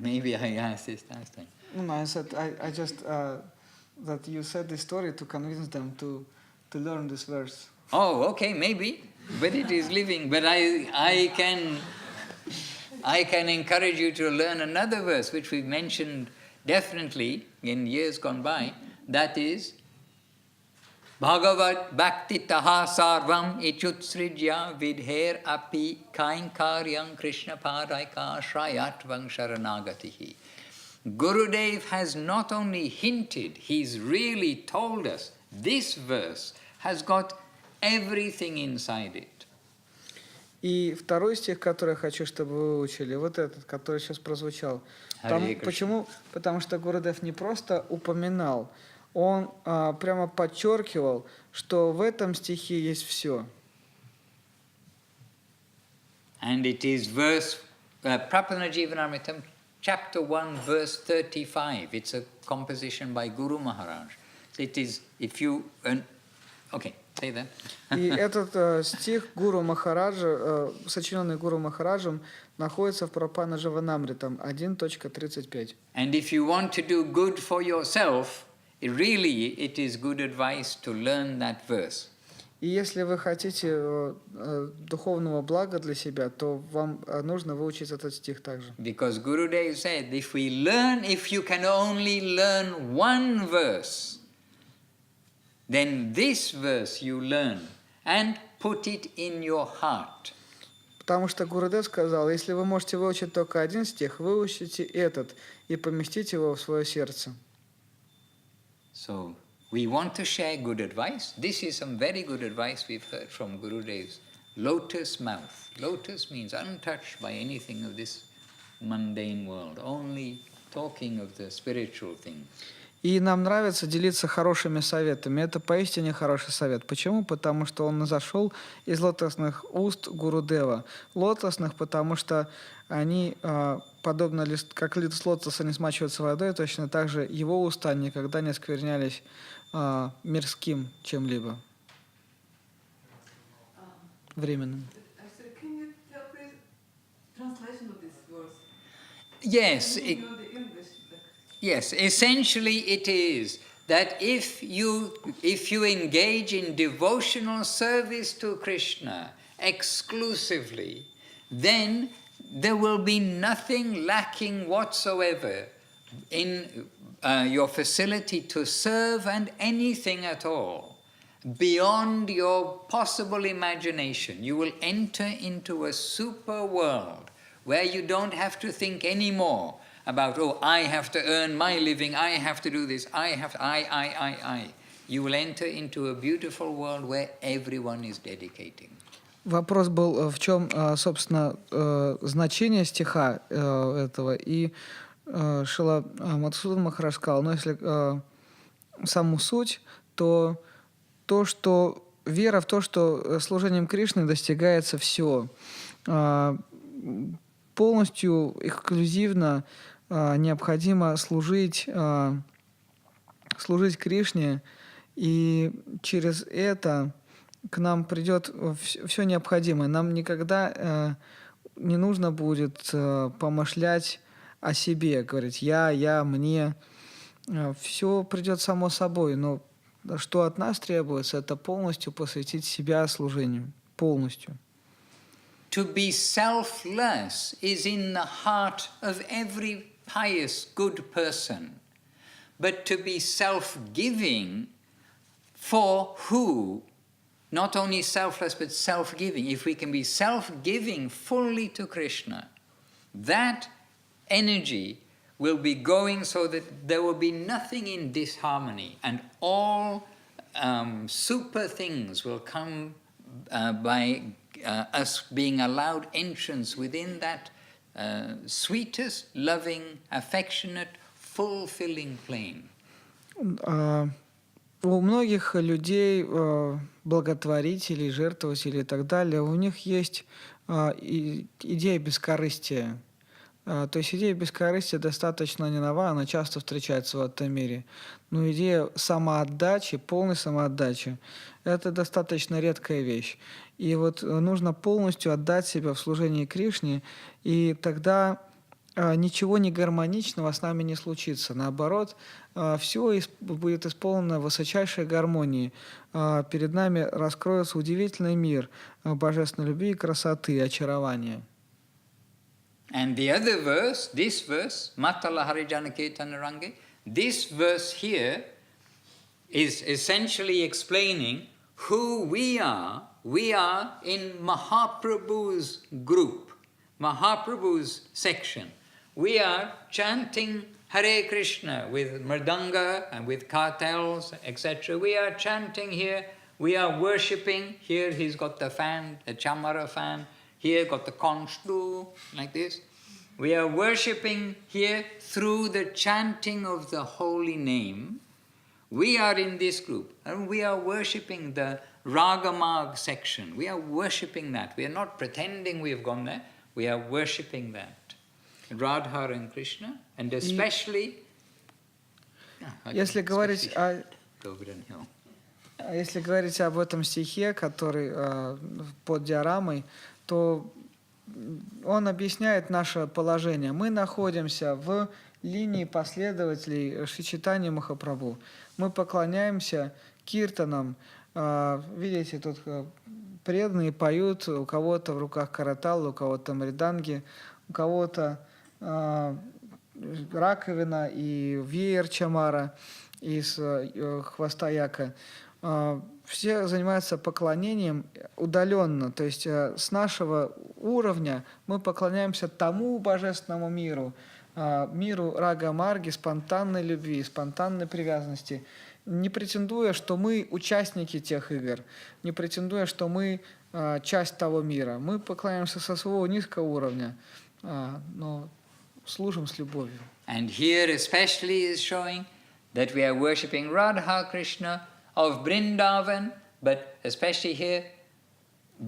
maybe I asked this last time. No, I said I just that you said this story to convince them to learn this verse. Oh, okay, maybe, but it is living. But I can encourage you to learn another verse which we mentioned definitely in years gone by. That is Bhagavat Bhakti Taha Sarvam Ichutsrijya Vidher Api Kainkaryam Krishna Padaika Shrayatvam Sharanagatihi. Gurudev has not only hinted, he's really told us this verse has got everything inside it. И второй стих, который я хочу, чтобы вы выучили, вот этот, который сейчас прозвучал. Почему? Потому что Гурудев не просто упоминал, он прямо подчеркивал, что в этом стихе есть все. And it is verse Prapana Jivanamritam, chapter 1, verse 35. It's a composition by Guru Maharaj. It is, if you... okay, say that. И этот стих Гуру Махараджа, сочиненный Гуру Махараджем, находится в Прапана Дживанамритам 1.35. And if you want to do good for yourself, it is good advice to learn that verse. И если вы хотите духовного блага для себя, то вам нужно выучить этот стих также. Because Gurudev said, if you can only learn one verse, then this verse you learn and put it in your heart. Потому что Гурудев сказал, если вы можете выучить только один стих, выучите этот и поместите его в свое сердце. So, we want to share good advice. This is some very good advice we've heard from Gurudev's lotus mouth. Lotus means untouched by anything of this mundane world, only talking of the spiritual things. И нам нравится делиться хорошими советами. Это поистине хороший совет. Почему? Потому что он зашел из лотосных уст Гурудева. Лотосных, потому что они, подобно как лист лотоса не смачивается водой, точно так же его уста никогда не осквернялись мирским чем-либо. Временным. Can you tell please translation of this verse? Yes. Yes, Essentially it is that if you engage in devotional service to Krishna exclusively, then there will be nothing lacking whatsoever in your facility to serve and anything at all. Beyond your possible imagination, you will enter into a super world where you don't have to think anymore about, I have to earn my living, I have to do this, I. You will enter into a beautiful world where everyone is dedicating. Вопрос был, в чем, собственно, значение стиха этого. И Шрила Мадхусудан Махарадж сказал, но если саму суть, то что вера в то, что служением Кришны достигается все. Полностью, эксклюзивно необходимо служить Кришне, и через это к нам придет все необходимое. Нам никогда не нужно будет помышлять о себе, говорить я, мне. Все придет само собой, но что от нас требуется, это полностью посвятить себя служению. Полностью. To be selfless is in the heart of every pious, good person. But to be self-giving for who? Not only selfless, but self-giving. If we can be self-giving fully to Krishna, that energy will be going so that there will be nothing in disharmony, and all super things will come by us being allowed entrance within that sweetest, loving, affectionate, fulfilling flame. У многих людей, благотворителей, жертвователей и так далее, у них есть идея бескорыстия. То есть идея бескорыстия достаточно не нова, она часто встречается в этом мире. Но идея самоотдачи, полной самоотдачи, это достаточно редкая вещь. И вот нужно полностью отдать себя в служении Кришне, и тогда ничего негармоничного с нами не случится. Наоборот, все будет исполнено в высочайшей гармонии. Перед нами раскроется удивительный мир божественной любви, красоты, очарования. And the other verse, this verse, Matala Harijana Kirtana Rangi, this verse here is essentially explaining who we are. We are in Mahaprabhu's group, Mahaprabhu's section. We are chanting Hare Krishna with mridanga and with kartals, etc. We are chanting here. We are worshipping. Here he's got the fan, the chamara fan. Here got the conch do, like this. We are worshipping here through the chanting of the holy name. We are in this group, and we are worshipping the Ragamag section. We are worshipping that. We are not pretending we have gone there. We are worshipping that. Radha and Krishna, and especially... Если говорить об этом стихе, который под диорамой, то он объясняет наше положение. Мы находимся в линии последователей Шри Чайтаньи Махапрабху. Мы поклоняемся киртанам. Видите, тут преданные поют, у кого-то в руках каратал, у кого-то мриданги, у кого-то раковина и веер чамара из хвоста яка. Все занимаются поклонением удаленно, то есть с нашего уровня мы поклоняемся тому божественному миру, миру рага-марги, спонтанной любви, спонтанной привязанности, не претендуя, что мы участники тех игр, не претендуя, что мы часть того мира. Мы поклоняемся со своего низкого уровня, но служим с любовью. And here especially is showing that we are worshipping Radha Krishna of Vrindavan, but especially here,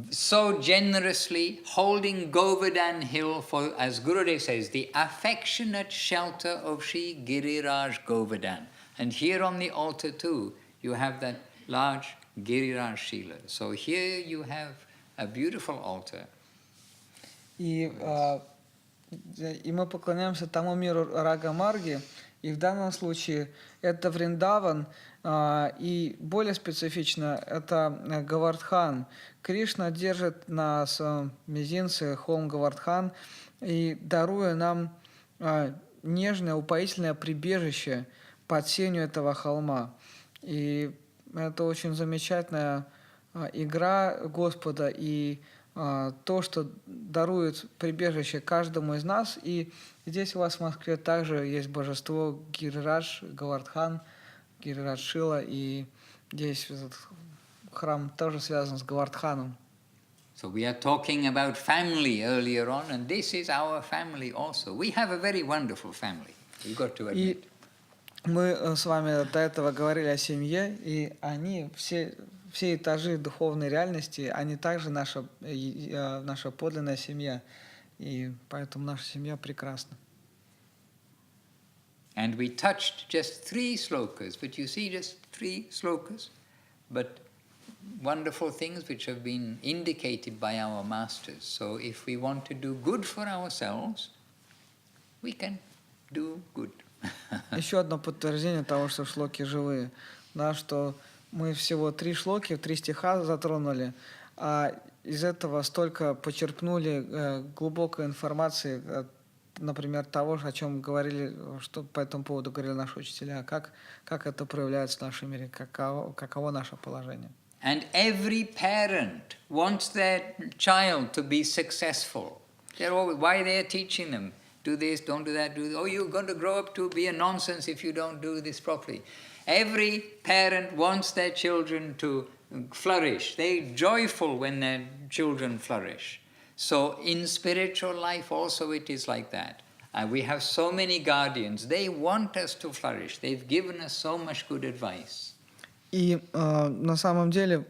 so generously holding Govardhan Hill for, as Gurudev says, the affectionate shelter of Sri Giriraj Govardhan. And here on the altar too, you have that large Giriraj Shila. So here you have a beautiful altar. И мы поклоняемся тому миру Рага-марги, и в данном случае это Вриндаван, и более специфично это Говардхан. Кришна держит на своем мизинце холм Говардхан и даруя нам нежное, упоительное прибежище под сенью этого холма. И это очень замечательная игра Господа и то, что дарует прибежище каждому из нас. И здесь у вас в Москве также есть божество Гирирадж, Говардхан, Гирирадж Шила, и здесь этот храм тоже связан с Говардханом. So we are talking about family earlier on, and this is our family also. We have a very wonderful family, you've got to admit. И мы с вами до этого говорили о семье, и они, все этажи духовной реальности, они также наша подлинная семья. И поэтому наша семья прекрасна. And we touched just 3 slokas, but you see just 3 slokas, but wonderful things which have been indicated by our masters. So if we want to do good for ourselves, we can do good. Еще одно подтверждение того, что шлоки живые, да, что мы всего 3 шлоки, 3 стиха затронули, а из этого столько почерпнули глубокой информации, например, того, о чем говорили, что по этому поводу говорили наши учителя, как это проявляется в нашем мире, каково наше положение. And every parent wants their child to be successful. Why they are teaching them? Do this, don't do that, do this. Oh, you're going to grow up to be a nonsense if you don't do this properly. Every parent wants their children to flourish. They're joyful when their children flourish. So in spiritual life also it is like that. We have so many guardians. They want us to flourish. They've given us so much good advice. И на самом деле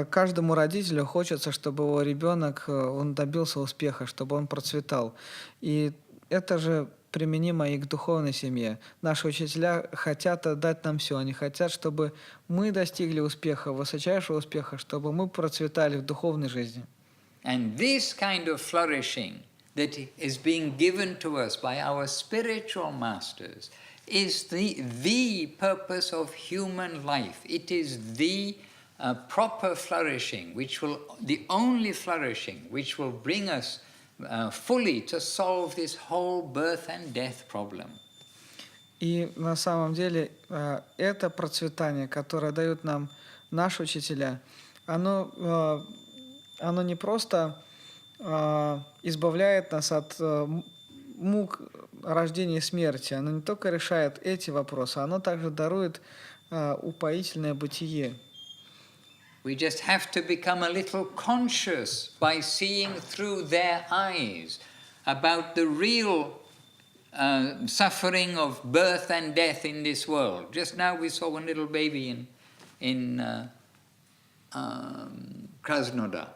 каждому родителю хочется, чтобы его ребенок он добился успеха, чтобы он процветал. И это же применимо и к духовной семье. Наши учителя хотят отдать нам все. Они хотят, чтобы мы достигли успеха, высочайшего успеха, чтобы мы процветали в духовной жизни. And this kind of flourishing that is being given to us by our spiritual masters is the purpose of human life. It is the proper flourishing, the only flourishing which will bring us fully to solve this whole birth and death problem. И на самом деле это процветание, которое дают нам наши учителя, оно не просто избавляет нас от мук рождения и смерти, оно не только решает эти вопросы, оно также дарует упоительное бытие. We just have to become a little conscious by seeing through their eyes about the real suffering of birth and death in this world. Just now we saw one little baby in Krasnodar,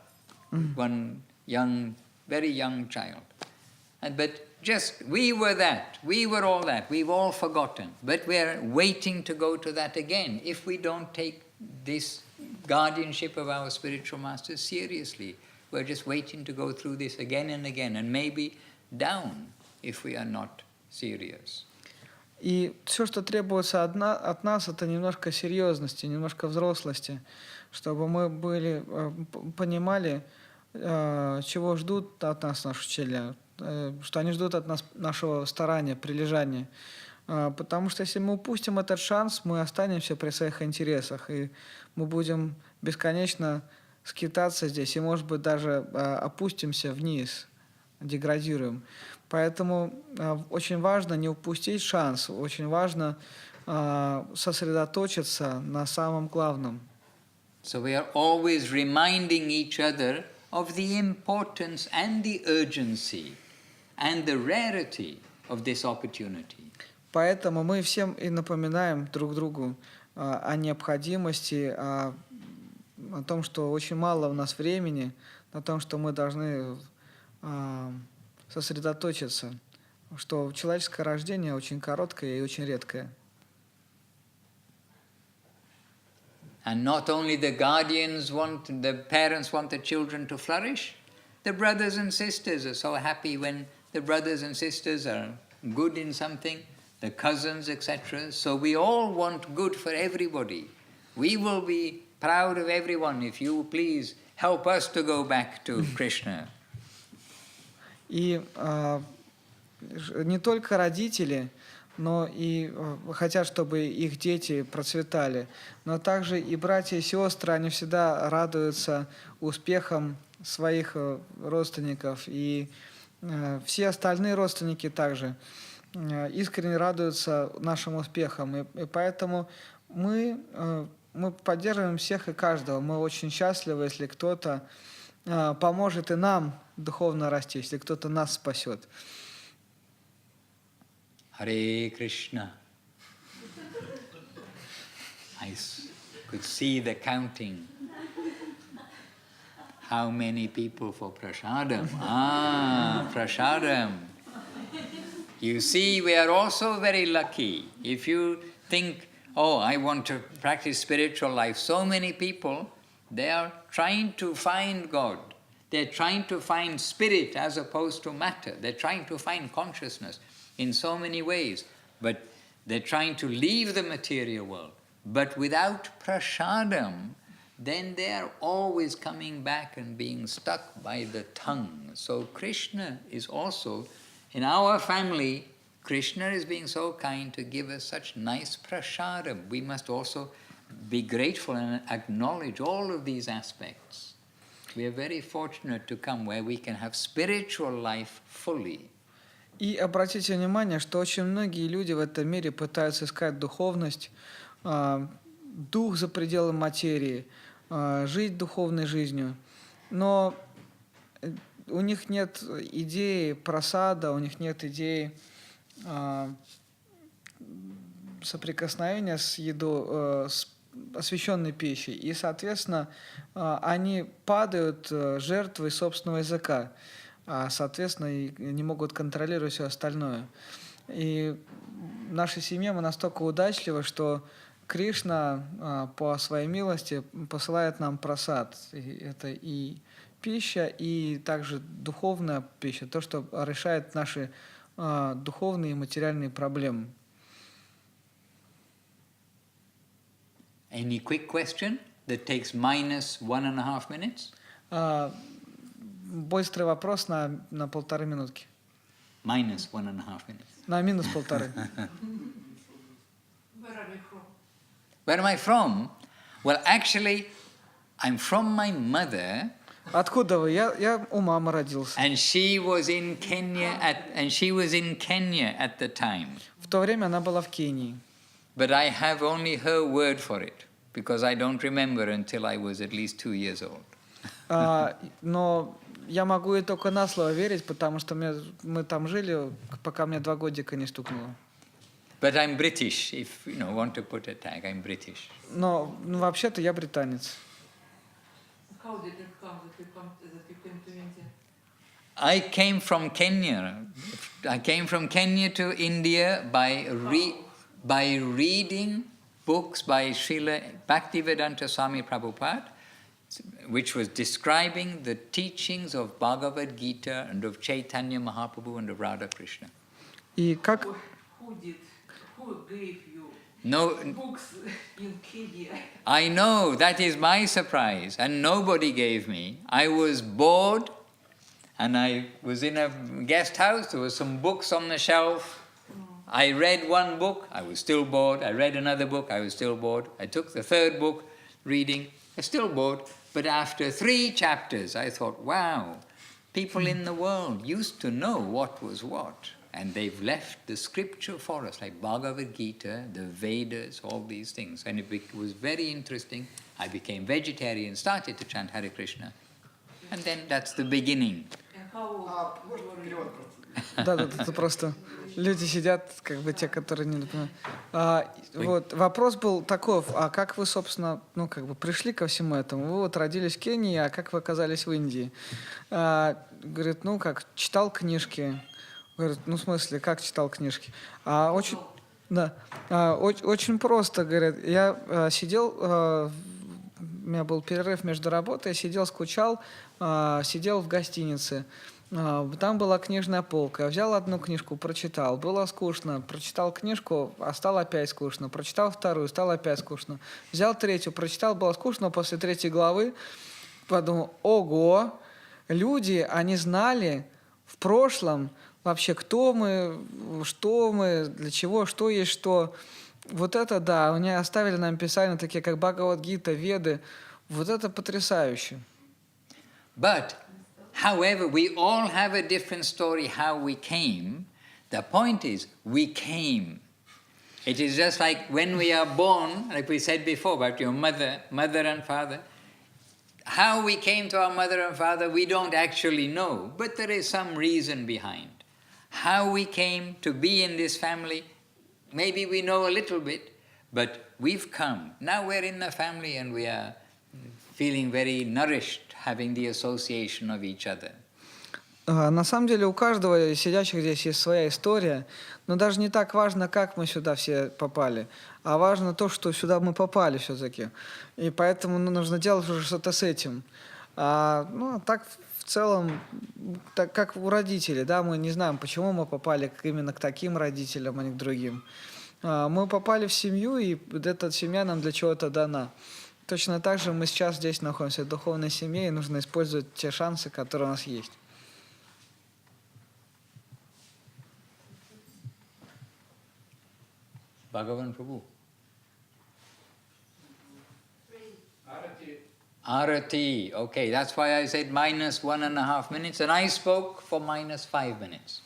one very young child. But we were all that, we've all forgotten. But we're waiting to go to that again if we don't take this guardianship of our spiritual masters seriously. We're just waiting to go through this again and again, and maybe down if we are not serious. И все, что требуется от нас, это немножко серьезности, немножко взрослости, чтобы мы понимали, чего ждут от нас наши учителя, что они ждут от нас нашего старания, прилежания. Потому что если мы упустим этот шанс, мы останемся при своих интересах, и мы будем бесконечно скитаться здесь, и, может быть, даже опустимся вниз, деградируем. Поэтому очень важно не упустить шанс, очень важно сосредоточиться на самом главном. So we are always reminding each other of the importance and the urgency and the rarity of this opportunity. Поэтому мы всем и напоминаем друг другу о необходимости, о том, что очень мало у нас времени, о том, что мы должны сосредоточиться, что человеческое рождение очень короткое и очень редкое. And not only the parents want the children to flourish, the brothers and sisters are so happy when the brothers and sisters are good in something, the cousins, etc. So we all want good for everybody. We will be proud of everyone if you please help us to go back to Krishna. И не только родители, но и хотят, чтобы их дети процветали, но также и братья и сестры, они всегда радуются успехам своих родственников, и все остальные родственники также искренне радуются нашим успехам, и поэтому мы поддерживаем всех и каждого. Мы очень счастливы, если кто-то поможет и нам духовно расти, если кто-то нас спасет. Hare Krishna. I could see the counting. How many people for prasadam? Prasadam. You see, we are also very lucky. If you think, oh, I want to practice spiritual life, so many people, they are trying to find God. They're trying to find spirit as opposed to matter. They're trying to find consciousness in so many ways. But they're trying to leave the material world. But without prasadam, then they are always coming back and being stuck by the tongue. So Krishna is also, in our family, Krishna is being so kind to give us such nice prasadam. We must also be grateful and acknowledge all of these aspects. We are very fortunate to come where we can have spiritual life fully. И обратите внимание, что очень многие люди в этом мире пытаются искать духовность, дух за пределы материи, жить духовной жизнью. Но у них нет идеи прасада, у них нет идеи соприкосновения с едой, с освященной пищей. И, соответственно, они падают жертвой собственного языка, соответственно, и не могут контролировать все остальное. И в нашей семье мы настолько удачливы, что Кришна по своей милости посылает нам прасад. Это и пища, и также духовная пища, то, что решает наши духовные и материальные проблемы. Any quick question that takes minus 1.5 minutes? Быстрый вопрос на 1,5 минутки. Minus 1.5 minutes. На минус 1,5. Where are you from? Where am I from? Well, actually, I'm from my mother. Откуда вы? Я у мамы родился. And she was in Kenya at the time. В то время она была в Кении. But I have only her word for it, because I don't remember until I was at least 2 years old. Но я могу ей только на слово верить, потому что мы там жили, пока мне 2 годика не стукнуло. But I'm British, if you want to put a tag, I'm British. Но вообще-то я британец. How did it come that you came to India? I came from Kenya. I came from Kenya to India by reading books by Srila Bhaktivedanta Swami Prabhupada, which was describing the teachings of Bhagavad Gita and of Chaitanya Mahaprabhu and of Radha Krishna. И как... Who gave you books in Kenya? I know, that is my surprise, and nobody gave me. I was bored, and I was in a guest house, there were some books on the shelf. I read one book, I was still bored. I read another book, I was still bored. I took the third book, reading, I was still bored. But after 3 chapters, I thought, wow, people in the world used to know what was what. And they've left the scripture for us, like Bhagavad Gita, the Vedas, all these things. And it was very interesting. I became vegetarian, started to chant Hare Krishna. And then that's the beginning. Да, это просто люди сидят, как бы те, которые не понимают. Вот, вопрос был таков, а как вы, собственно, пришли ко всему этому? Вы вот родились в Кении, а как вы оказались в Индии? Говорит, читал книжки. Говорит, в смысле, как читал книжки? Очень просто, говорят. Я сидел, у меня был перерыв между работой, я сидел, скучал, сидел в гостинице. Там была книжная полка. Я взял одну книжку, прочитал. Было скучно. Прочитал книжку, а стало опять скучно. Прочитал вторую, стало опять скучно. Взял 3-ю, прочитал, было скучно. После 3-й главы подумал, ого, люди, они знали в прошлом вообще, кто мы, что мы, для чего, что есть что. Вот это да, они оставили нам писания такие, как Бхагавад-гита, Веды. Вот это потрясающе. But, however, we all have a different story how we came. The point is, we came. It is just like when we are born, like we said before about your mother and father. how we came to our mother and father, we don't actually know, but there is some reason behind. How we came to be in this family, maybe we know a little bit, but we've come. Now we're in the family and we are feeling very nourished, having the association of each other. На самом деле у каждого из сидящих здесь есть своя история, но даже не так важно, как мы сюда все попали, а важно то, что сюда мы попали все-таки. И поэтому нужно делать уже что-то с этим. Ну, так в целом, так как у родителей, да, мы не знаем, почему мы попали именно к таким родителям, а не к другим. Мы попали в семью, и эта семья нам для чего-то дана. Точно так же мы сейчас здесь находимся в духовной семье, и нужно использовать те шансы, которые у нас есть. Bhagavan Prabhu. Arati. Okay, that's why I said -1.5 minutes, and I spoke for -5 minutes.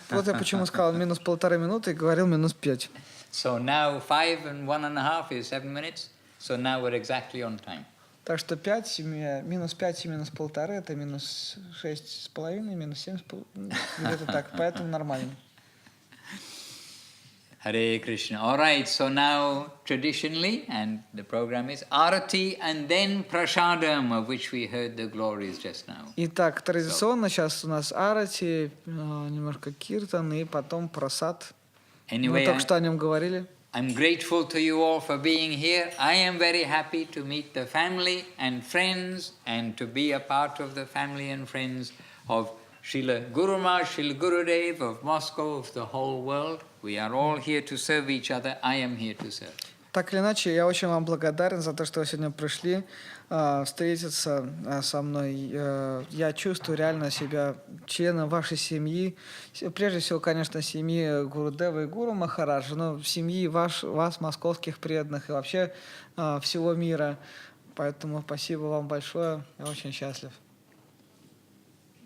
Вот я почему сказал минус 1,5 минуты и говорил минус 5. So now 5 and 1.5 is 7 minutes. So now we're exactly on time. Так что минус 5 и минус 1,5 это минус 6,5, минус 7,5, где-то так, поэтому нормально. Hare Krishna. All right, so now traditionally, and the program is Arati and then Prasadam, of which we heard the glories just now. Итак, традиционно сейчас у нас арати, немножко киртан и потом прасад. Мы только что о нем говорили. I'm grateful to you all for being here. I am very happy to meet the family and friends and to be a part of the family and friends of Srila Guru Maharaj, Srila Gurudev of Moscow, of the whole world. We are all here to serve each other. I am here to serve. Так или иначе, я очень вам благодарен за то, что вы сегодня пришли встретиться со мной. Я чувствую реально себя членом вашей семьи. Прежде всего, конечно, семьи Гурудева и Гуру Махараджа, но семьи вас, московских преданных и вообще всего мира. Поэтому спасибо вам большое. Я очень счастлив.